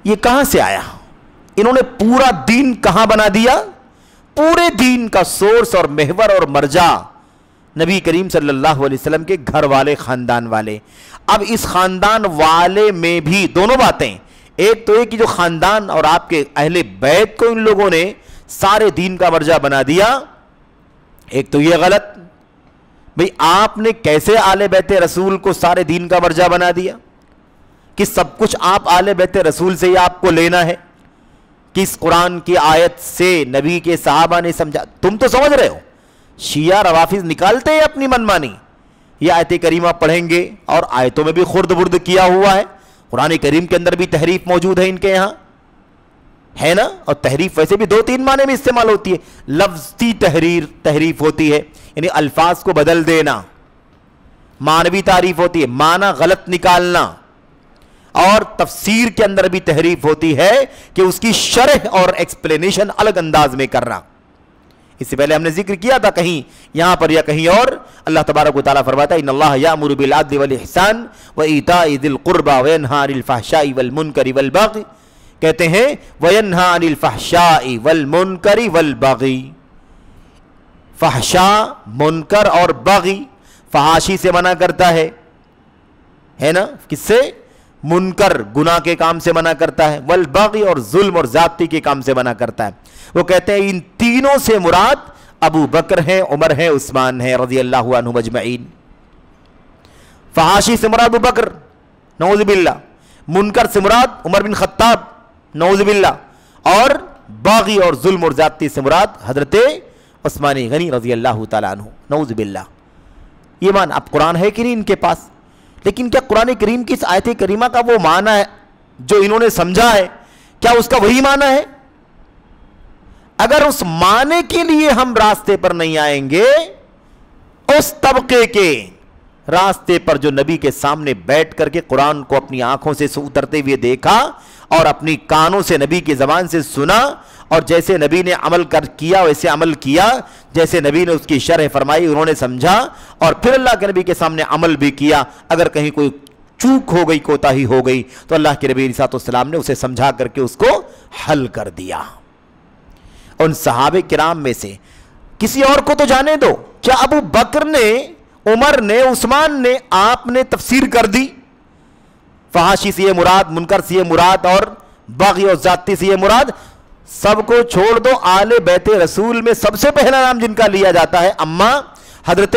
یہ کہاں سے آیا؟ انہوں نے پورا دین کہاں بنا دیا؟ پورے دین کا سورس اور محور اور مرجع نبی کریم صلی اللہ علیہ وسلم کے گھر والے، خاندان والے. اب اس خاندان والے میں بھی دونوں باتیں، ایک تو یہ کہ جو خاندان اور آپ کے اہل بیت کو ان لوگوں نے سارے دین کا مرجع بنا دیا، ایک تو یہ غلط. بھئی آپ نے کیسے آل بیت رسول کو سارے دین کا مرجع بنا دیا کہ سب کچھ آپ آل بیت رسول سے ہی آپ کو لینا ہے؟ کس قرآن کی آیت سے نبی کے صحابہ نے سمجھا؟ تم تو سمجھ رہے ہو، شیعہ روافظ نکالتے ہیں اپنی منمانی. یہ آیت کریمہ پڑھیں گے اور آیتوں میں بھی خرد برد کیا ہوا ہے. قرآن کریم کے اندر بھی تحریف موجود ہے ان کے یہاں، ہے نا؟ اور تحریف ویسے بھی 2-3 معنی میں استعمال ہوتی ہے. لفظی تحریف ہوتی ہے، یعنی الفاظ کو بدل دینا. معنوی تعریف ہوتی ہے، معنی غلط نکالنا. اور تفسیر کے اندر بھی تحریف ہوتی ہے کہ اس کی شرح اور ایکسپلینیشن الگ انداز میں کرنا. اس سے پہلے ہم نے ذکر کیا تھا کہیں یہاں پر یا کہیں اور، اللہ تبارک و تعالیٰ فرماتا ہے ان اللہ یأمر بالعدل والإحسان وإیتاء ذی القربى وینہی عن الفحشاء والمنکر والبغی. کہتے ہیں وینہی عن الفحشاء والمنکر والبغی. فحشاء، منکر اور بغی، فحاشی سے منع کرتا ہے نا؟ کس سے؟ منکر گناہ کے کام سے منع کرتا ہے، والبغی اور ظلم اور زیادتی کے کام سے منع کرتا ہے. وہ کہتے ہیں ان تینوں سے مراد ابو بکر ہیں، عمر ہیں، عثمان ہیں رضی اللہ عنہم اجمعین. فحاشی سے مراد ابو بکر نعوذ باللہ، منکر سے مراد عمر بن خطاب نعوذ باللہ، اور باغی اور ظلم اور زیادتی سے مراد حضرت عثمان غنی رضی اللہ تعالیٰ عنہ نعوذ باللہ. یہ مان اب قرآن ہے کہ نہیں ان کے پاس؟ لیکن کیا قرآن کریم کی اس آیت کریمہ کا وہ معنی ہے جو انہوں نے سمجھا ہے، کیا اس کا وہی معنی ہے؟ اگر اس معنی کے لیے ہم راستے پر نہیں آئیں گے، اس طبقے کے راستے پر جو نبی کے سامنے بیٹھ کر کے قرآن کو اپنی آنکھوں سے اترتے ہوئے دیکھا اور اپنی کانوں سے نبی کی زبان سے سنا، اور جیسے نبی نے عمل کیا ویسے عمل کیا، جیسے نبی نے اس کی شرح فرمائی انہوں نے سمجھا، اور پھر اللہ کے نبی کے سامنے عمل بھی کیا. اگر کہیں کوئی چوک ہو گئی، کوتاہی ہو گئی، تو اللہ کے نبی علیہ السلام نے اسے سمجھا کر کے اس کو حل کر دیا. ان صحابہ کرام میں سے کسی اور کو تو جانے دو، کیا ابو بکر نے، عمر نے، عثمان نے، آپ نے تفسیر کر دی فحاشی سے یہ مراد، منکر سے یہ مراد، اور باغی اور زیادتی سے یہ مراد؟ سب کو چھوڑ دو. آل بیت رسول میں سب سے پہلا نام جن کا لیا جاتا ہے اما حضرت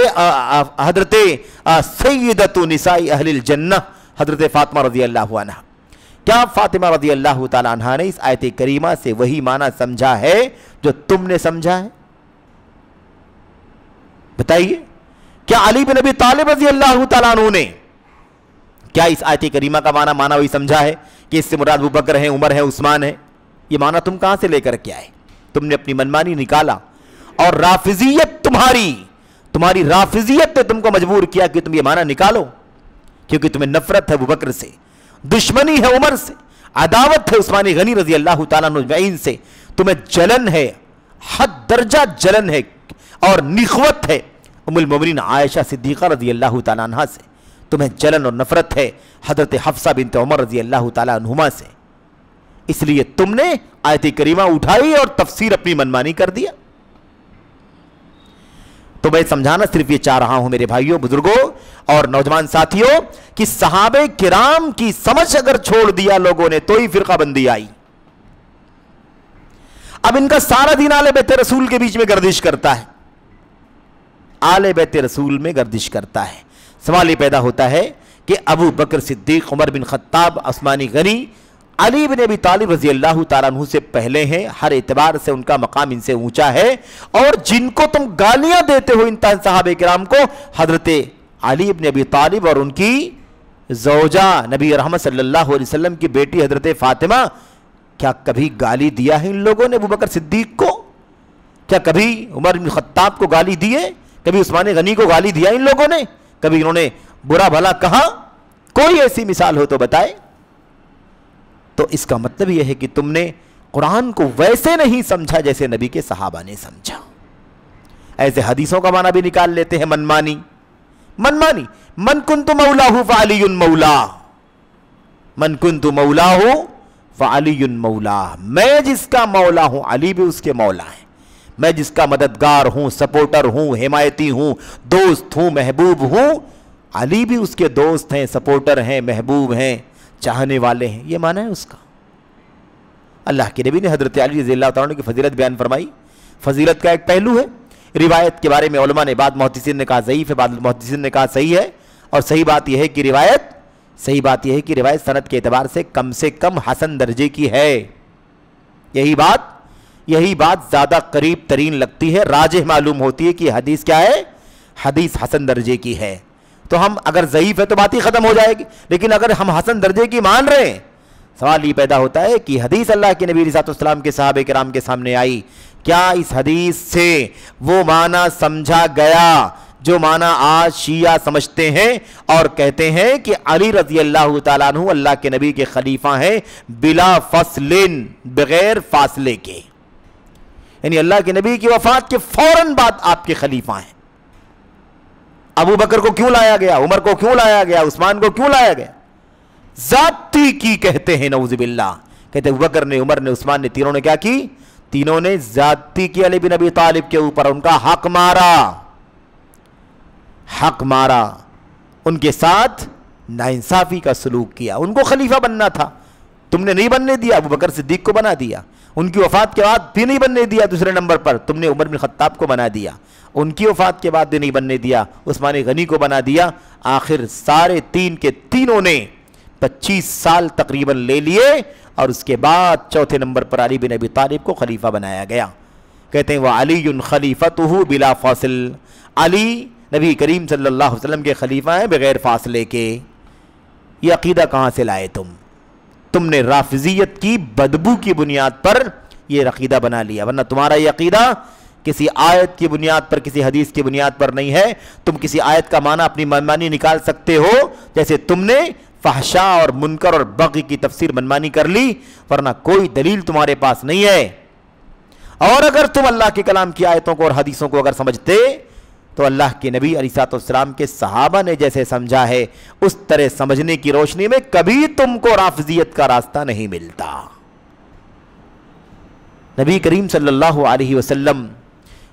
سیدۃ نساء اہل الجنہ حضرت فاطمہ رضی اللہ عنہ. کیا فاطمہ رضی اللہ تعالی عنہ نے اس آیت کریمہ سے وہی معنی سمجھا ہے جو تم نے سمجھا ہے؟ بتائیے. کیا علی بن ابی طالب رضی اللہ تعالیٰ عنہ نے کیا اس آیت کریمہ کا معنی وہی سمجھا ہے کہ اس سے مراد ابو بکر ہیں، عمر ہیں، عثمان ہیں؟ یہ معنی تم کہاں سے لے کر کے آئے؟ تم نے اپنی منمانی نکالا، اور رافضیت تمہاری رافضیت نے تم کو مجبور کیا کہ تم یہ معنی نکالو، کیونکہ تمہیں نفرت ہے ابو بکر سے، دشمنی ہے عمر سے، عداوت ہے عثمان غنی رضی اللہ تعالیٰ عنہ اجمعین سے، تمہیں جلن ہے، حد درجہ جلن ہے اور نخوت ہے ام المومنین عائشہ صدیقہ رضی اللہ تعالیٰ عنہ سے، تمہیں جلن اور نفرت ہے حضرت حفصہ بنت عمر رضی اللہ تعالیٰ عنہما سے. اس لیے تم نے آیت کریمہ اٹھائی اور تفسیر اپنی منمانی کر دیا. تو میں سمجھانا صرف یہ چاہ رہا ہوں میرے بھائیوں، بزرگوں اور نوجوان ساتھیوں، کہ صحابہ کرام کی سمجھ اگر چھوڑ دیا لوگوں نے تو ہی فرقہ بندی آئی. اب ان کا سارا دین آل بیت رسول کے بیچ میں گردش کرتا ہے، آل بیت رسول میں گردش کرتا ہے. سوال یہ پیدا ہوتا ہے کہ ابو بکر صدیق، عمر بن خطاب، عثمان غنی، علی بن ابی طالب رضی اللہ تعالیٰ عنہ سے پہلے ہیں، ہر اعتبار سے ان کا مقام ان سے اونچا ہے، اور جن کو تم گالیاں دیتے ہو ان صحابہ کرام کو، حضرت علی بن ابی طالب اور ان کی زوجہ نبی رحمت صلی اللہ علیہ وسلم کی بیٹی حضرت فاطمہ، کیا کبھی گالی دیا ہے ان لوگوں نے ابو بکر صدیق کو؟ کیا کبھی عمر بن خطاب کو گالی دیے؟ کبھی عثمان غنی کو گالی دیا ان لوگوں نے؟ کبھی انہوں نے برا بھلا کہا؟ کوئی ایسی مثال ہو تو بتائے. تو اس کا مطلب یہ ہے کہ تم نے قرآن کو ویسے نہیں سمجھا جیسے نبی کے صحابہ نے سمجھا. ایسے حدیثوں کا معنی بھی نکال لیتے ہیں منمانی. من کنت مولاہ فعلی مولا، من کنت مولاہ فعلی مولا، میں جس کا مولا ہوں علی بھی اس کے مولا ہیں. میں جس کا مددگار ہوں، سپورٹر ہوں، حمایتی ہوں، دوست ہوں، محبوب ہوں، علی بھی اس کے دوست ہیں، سپورٹر ہیں، محبوب ہیں، چاہنے والے ہیں. یہ معنی ہے اس کا. اللہ کے نبی نے حضرت علی رضی اللہ تعالیٰ عنہ کی فضیلت بیان فرمائی. فضیلت کا ایک پہلو ہے، روایت کے بارے میں علماء نے بعض محدثین نے کہا ضعیف ہے، بعض محدثین نے کہا صحیح ہے. اور صحیح بات یہ ہے کہ روایت سند کے اعتبار سے کم حسن درجے کی ہے. یہی بات زیادہ قریب ترین لگتی ہے، راجح معلوم ہوتی ہے کہ حدیث کیا ہے، حدیث حسن درجے کی ہے. تو ہم اگر ضعیف ہے تو بات ہی ختم ہو جائے گی، لیکن اگر ہم حسن درجے کی مان رہے ہیں، سوال یہ پیدا ہوتا ہے کہ حدیث اللہ کے نبی علیہ السلام کے صحابہ کرام کے سامنے آئی، کیا اس حدیث سے وہ معنی سمجھا گیا جو معنی آج شیعہ سمجھتے ہیں اور کہتے ہیں کہ علی رضی اللہ تعالیٰ عنہ اللہ کے نبی کے خلیفہ ہیں بلا فصل، بغیر فاصلے کے، یعنی اللہ کے نبی کی وفات کے فوراً بعد آپ کے خلیفہ ہیں. ابو بکر کو کیوں لایا گیا، عمر کو کیوں لایا گیا، عثمان کو کیوں لایا گیا؟ ذاتی کی کہتے ہیں، نعوذ باللہ. کہتے ہیں ابو بکر نے، عمر نے، عثمان نے، تینوں نے کیا کی؟ تینوں نے ذاتی کی علی بن ابی طالب کے اوپر، ان کا حق مارا، ان کے ساتھ ناانصافی کا سلوک کیا. ان کو خلیفہ بننا تھا، تم نے نہیں بننے دیا. ابو بکر صدیق کو بنا دیا، ان کی وفات کے بعد بھی نہیں بننے دیا. دوسرے نمبر پر تم نے عمر بن خطاب کو بنا دیا، ان کی وفات کے بعد بھی نہیں بننے دیا. عثمان غنی کو بنا دیا. آخر سارے تینوں نے 25 سال تقریباً لے لیے اور اس کے بعد چوتھے نمبر پر علی بن ابی طالب کو خلیفہ بنایا گیا. کہتے ہیں وَعَلِيٌّ خَلِيفَتُهُ بِلَا فَاصِلٍ، علی نبی کریم صلی اللہ علیہ وسلم کے خلیفہ ہیں بغیر فاصلے کے. یہ عقیدہ کہاں سے لائے تم نے رافضیت کی بدبو کی بنیاد پر یہ عقیدہ بنا لیا، ورنہ تمہارا یہ عقیدہ کسی آیت کی بنیاد پر، کسی حدیث کی بنیاد پر نہیں ہے. تم کسی آیت کا معنی اپنی منمانی نکال سکتے ہو، جیسے تم نے فحشاء اور منکر اور بغی کی تفسیر منمانی کر لی، ورنہ کوئی دلیل تمہارے پاس نہیں ہے. اور اگر تم اللہ کے کلام کی آیتوں کو اور حدیثوں کو اگر سمجھتے تو اللہ کے نبی علیہ السلام کے صحابہ نے جیسے سمجھا ہے اس طرح سمجھنے کی روشنی میں کبھی تم کو رافضیت کا راستہ نہیں ملتا. نبی کریم صلی اللہ علیہ وسلم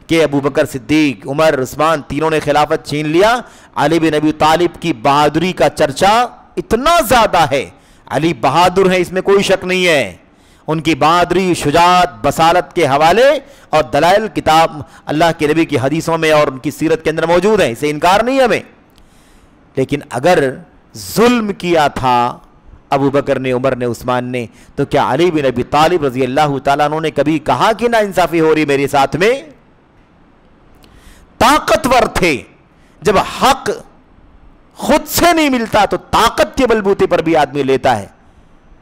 کہ ابو بکر صدیق، عمر، عثمان تینوں نے خلافت چھین لیا. علی بن ابی طالب کی بہادری کا چرچا اتنا زیادہ ہے، علی بہادر ہیں، اس میں کوئی شک نہیں ہے. ان کی بہادری، شجاعت، بصالت کے حوالے اور دلائل کتاب اللہ کے نبی کی حدیثوں میں اور ان کی سیرت کے اندر موجود ہیں، اسے انکار نہیں ہمیں. لیکن اگر ظلم کیا تھا ابو بکر نے، عمر نے، عثمان نے، تو کیا علی بن ابی طالب رضی اللہ تعالیٰ عنہ نے کبھی کہا کہ ناانصافی ہو رہی میرے ساتھ میں؟ طاقتور تھے. جب حق خود سے نہیں ملتا تو طاقت کے بلبوتے پر بھی آدمی لیتا ہے.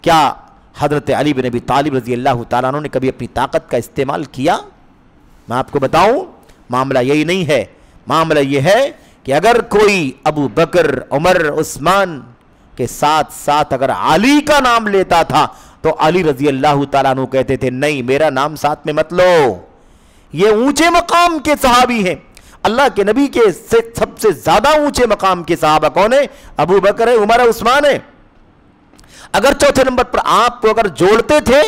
کیا حضرت علی بن ابی طالب رضی اللہ تعالیٰ عنہ نے کبھی اپنی طاقت کا استعمال کیا؟ میں آپ کو بتاؤں، معاملہ یہی نہیں ہے. معاملہ یہ ہے کہ اگر کوئی ابو بکر، عمر، عثمان کے ساتھ ساتھ اگر علی کا نام لیتا تھا تو علی رضی اللہ تعالیٰ عنہ کہتے تھے نہیں، میرا نام ساتھ میں مت لو. یہ اونچے مقام کے صحابی ہیں. اللہ کے نبی کے سب سے زیادہ اونچے مقام کے صحابہ کون ہیں؟ ابو بکر ہے، عمر ہے، عثمان ہے. اگر چوتھے نمبر پر آپ کو اگر جوڑتے تھے،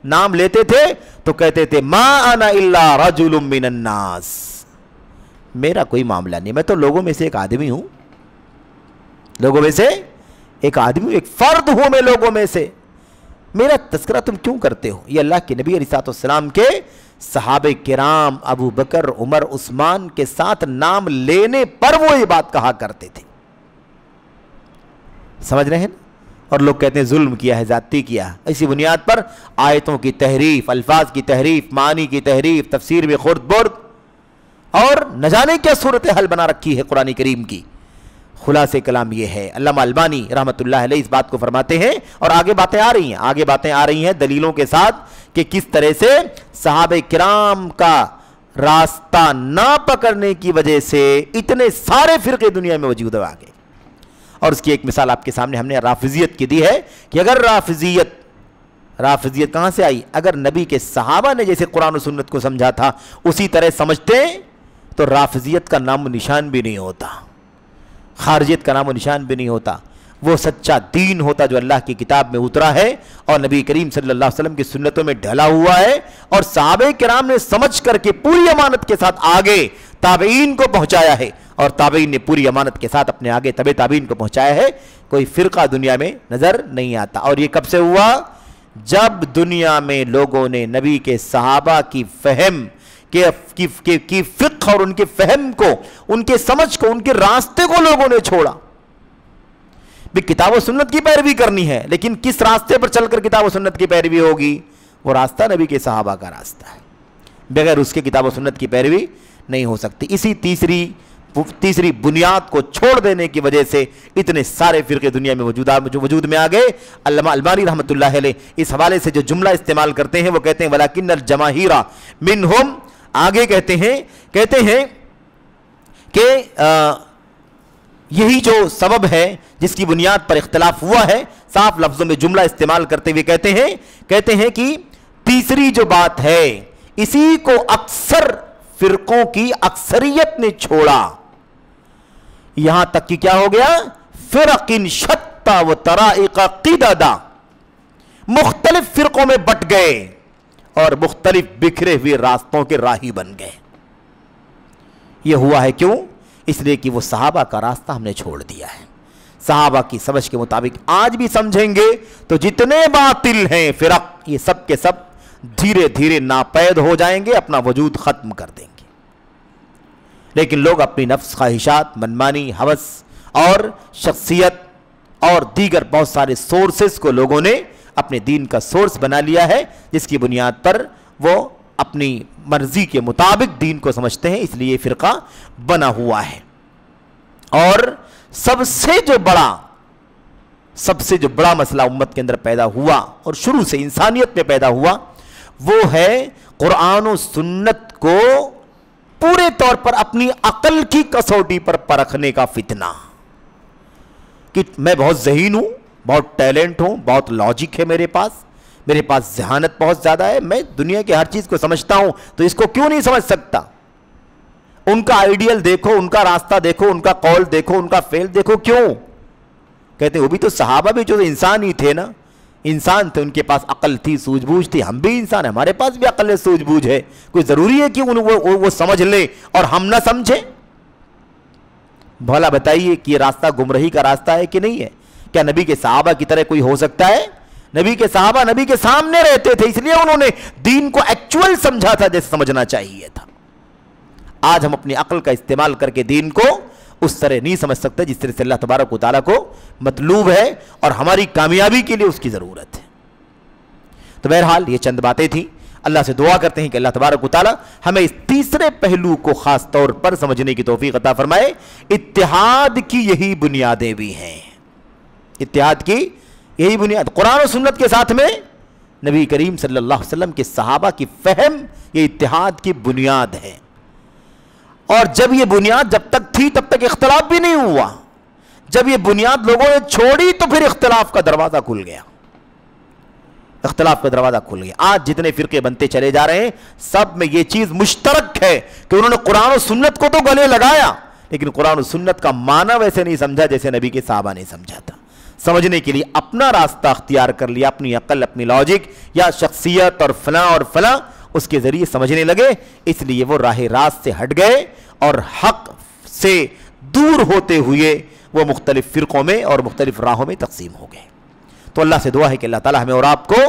نام لیتے تھے تو کہتے تھے ما انا الا رجل من الناس، میرا کوئی معاملہ نہیں، میں تو لوگوں میں سے ایک آدمی ہوں، لوگوں میں سے ایک آدمی ہوں، ایک فرد ہوں میں لوگوں میں سے، میرا تذکرہ تم کیوں کرتے ہو؟ یہ اللہ کے نبی علیہ السلام کے صحابہ کرام ابو بکر، عمر، عثمان کے ساتھ نام لینے پر وہ یہ بات کہا کرتے تھے. سمجھ رہے ہیں؟ اور لوگ کہتے ہیں ظلم کیا ہے، زیادتی کیا. اسی بنیاد پر آیتوں کی تحریف، الفاظ کی تحریف، معنی کی تحریف، تفسیر میں خرد برد اور نہ جانے کیا صورتحال بنا رکھی ہے قرآن کریم کی. خلاصہ کلام یہ ہے. علامہ البانی رحمۃ اللہ علیہ اس بات کو فرماتے ہیں اور آگے باتیں آ رہی ہیں دلیلوں کے ساتھ کہ کس طرح سے صحابہ کرام کا راستہ نہ پکڑنے کی وجہ سے اتنے سارے فرقے دنیا میں وجود آ گئے. اور اس کی ایک مثال آپ کے سامنے ہم نے رافضیت کی دی ہے کہ اگر رافضیت کہاں سے آئی؟ اگر نبی کے صحابہ نے جیسے قرآن و سنت کو سمجھا تھا اسی طرح سمجھتے تو رافضیت کا نام و نشان بھی نہیں ہوتا، خارجیت کا نام و نشان بھی نہیں ہوتا۔ وہ سچا دین ہوتا جو اللہ کی کتاب میں اترا ہے اور نبی کریم صلی اللہ علیہ وسلم کی سنتوں میں ڈھلا ہوا ہے، اور صحابہ کرام نے سمجھ کر کے پوری امانت کے ساتھ آگے تابعین کو پہنچایا ہے، اور تابعین نے پوری امانت کے ساتھ اپنے آگے تبع تابعین کو پہنچایا ہے۔ کوئی فرقہ دنیا میں نظر نہیں آتا، اور یہ کب سے ہوا؟ جب دنیا میں لوگوں نے نبی کے صحابہ کی فہم کی فقہ اور ان کے فہم کو، ان کے سمجھ کو، ان کے راستے کو لوگوں نے چھوڑا۔ بھی کتاب و سنت کی پیروی کرنی ہے، لیکن کس راستے پر چل کر کتاب و سنت کی پیروی ہوگی؟ وہ راستہ نبی کے صحابہ کا راستہ ہے، بغیر اس کے کتاب و سنت کی پیروی نہیں ہو سکتی۔ اسی تیسری بنیاد کو چھوڑ دینے کی وجہ سے اتنے سارے فرقے دنیا میں وجود میں آ گئے۔ علامہ البانی رحمۃ اللہ علیہ اس حوالے سے جو جملہ استعمال کرتے ہیں وہ کہتے ہیں وَلَكِنَّ الْجَمَاهِيرَ مِنْهُمْ، آگے کہتے ہیں کہ یہی جو سبب ہے جس کی بنیاد پر اختلاف ہوا ہے، صاف لفظوں میں جملہ استعمال کرتے ہوئے کہتے ہیں کہ تیسری جو بات ہے اسی کو اکثر فرقوں کی اکثریت نے چھوڑا، یہاں تک کہ کیا ہو گیا؟ فرق شتّا و طرائق قددا، مختلف فرقوں میں بٹ گئے اور مختلف بکھرے ہوئے راستوں کے راہی بن گئے۔ یہ ہوا ہے کیوں؟ اس لیے کہ وہ صحابہ کا راستہ ہم نے چھوڑ دیا ہے۔ صحابہ کی سمجھ کے مطابق آج بھی سمجھیں گے تو جتنے باطل ہیں فرق، یہ سب کے سب دھیرے دھیرے ناپید ہو جائیں گے، اپنا وجود ختم کر دیں گے۔ لیکن لوگ اپنی نفس خواہشات، منمانی، ہوس اور شخصیت اور دیگر بہت سارے سورسز کو لوگوں نے اپنے دین کا سورس بنا لیا ہے، جس کی بنیاد پر وہ اپنی مرضی کے مطابق دین کو سمجھتے ہیں، اس لیے یہ فرقہ بنا ہوا ہے۔ اور سب سے جو بڑا مسئلہ امت کے اندر پیدا ہوا اور شروع سے انسانیت میں پیدا ہوا، وہ ہے قرآن و سنت کو پورے طور پر اپنی عقل کی کسوٹی پر پرکھنے کا فتنہ، کہ میں بہت ذہین ہوں، بہت ٹیلنٹ ہوں، بہت لاجک ہے میرے پاس ذہانت بہت زیادہ ہے، میں دنیا کی ہر چیز کو سمجھتا ہوں، تو اس کو کیوں نہیں سمجھ سکتا؟ ان کا آئیڈیل دیکھو، ان کا راستہ دیکھو، ان کا قول دیکھو، ان کا فعل دیکھو، کیوں؟ کہتے ہیں وہ بھی تو صحابہ بھی جو انسان ہی تھے نا، انسان تھے، ان کے پاس عقل تھی، سوجھ بوجھ تھی، ہم بھی انسان ہیں، ہمارے پاس بھی عقل ہے، سوجھ بوجھ ہے، کوئی ضروری ہے کہ وہ سمجھ لیں اور ہم نہ سمجھیں؟ بھلا بتائیے کہ یہ راستہ گمراہی کا راستہ ہے کہ نہیں ہے؟ کیا نبی کے صحابہ کی طرح کوئی ہو سکتا ہے؟ نبی کے صحابہ نبی کے سامنے رہتے تھے، اس لیے انہوں نے دین کو ایکچول سمجھا تھا جیسے سمجھنا چاہیے تھا۔ آج ہم اپنی عقل کا استعمال کر کے دین کو اس طرح نہیں سمجھ سکتے جس طرح سے اللہ تبارک و تعالیٰ کو مطلوب ہے اور ہماری کامیابی کے لیے اس کی ضرورت ہے۔ تو بہرحال یہ چند باتیں تھیں، اللہ سے دعا کرتے ہیں کہ اللہ تبارک و تعالیٰ ہمیں اس تیسرے پہلو کو خاص طور پر سمجھنے کی توفیق عطا فرمائے۔ اتحاد کی یہی بنیادیں بھی ہیں، اتحاد کی یہی بنیاد، قرآن و سنت کے ساتھ میں نبی کریم صلی اللہ علیہ وسلم کے صحابہ کی فہم، یہ اتحاد کی بنیاد ہے۔ اور جب یہ بنیاد جب تک تھی تب تک اختلاف بھی نہیں ہوا، جب یہ بنیاد لوگوں نے چھوڑی تو پھر اختلاف کا دروازہ کھل گیا، آج جتنے فرقے بنتے چلے جا رہے ہیں سب میں یہ چیز مشترک ہے کہ انہوں نے قرآن و سنت کو تو گلے لگایا، لیکن قرآن و سنت کا معنی ویسے نہیں سمجھا جیسے نبی کے صحابہ نے سمجھا تھا۔ سمجھنے کے لیے اپنا راستہ اختیار کر لیا، اپنی عقل، اپنی لاجک یا شخصیت اور فلاں اس کے ذریعے سمجھنے لگے، اس لیے وہ راہ راست سے ہٹ گئے اور حق سے دور ہوتے ہوئے وہ مختلف فرقوں میں اور مختلف راہوں میں تقسیم ہو گئے۔ تو اللہ سے دعا ہے کہ اللہ تعالیٰ ہمیں اور آپ کو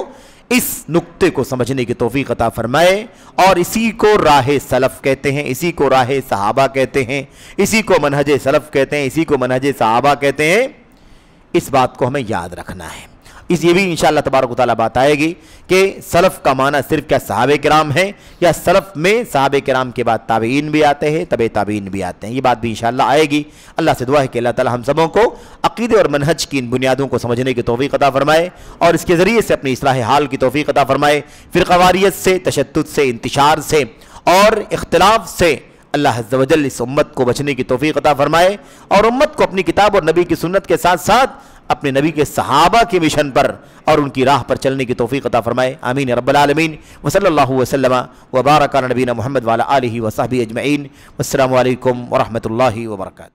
اس نقطے کو سمجھنے کی توفیق عطا فرمائے، اور اسی کو راہ سلف کہتے ہیں، اسی کو راہ صحابہ کہتے ہیں، اسی کو منہج سلف کہتے ہیں، اسی کو منہج صحابہ کہتے ہیں۔ اس بات کو ہمیں یاد رکھنا ہے۔ یہ بھی انشاءاللہ تبارک و تعالیٰ بات آئے گی کہ سلف کا معنی صرف کیا صحابہ کرام ہیں، یا سلف میں صحابہ کرام کے بعد تابعین بھی آتے ہیں، تبع تابعین بھی آتے ہیں، یہ بات بھی انشاءاللہ آئے گی۔ اللہ سے دعا ہے کہ اللہ تعالیٰ ہم سبوں کو عقیدے اور منہج کی ان بنیادوں کو سمجھنے کی توفیق عطا فرمائے، اور اس کے ذریعے سے اپنی اصلاح حال کی توفیق عطا فرمائے، فرقہ واریت سے، تشدد سے، انتشار سے اور اختلاف سے اللہ عز و جل اس امت کو بچنے کی توفیق عطا فرمائے، اور امت کو اپنی کتاب اور نبی کی سنت کے ساتھ ساتھ اپنے نبی کے صحابہ کے مشن پر اور ان کی راہ پر چلنے کی توفیق عطا فرمائے، آمین رب العالمین۔ وصلی اللہ وسلم وبارک علی نبینا محمد وعلی آلہ وصحبہ اجمعین۔ والسلام علیکم ورحمۃ اللہ وبرکاتہ۔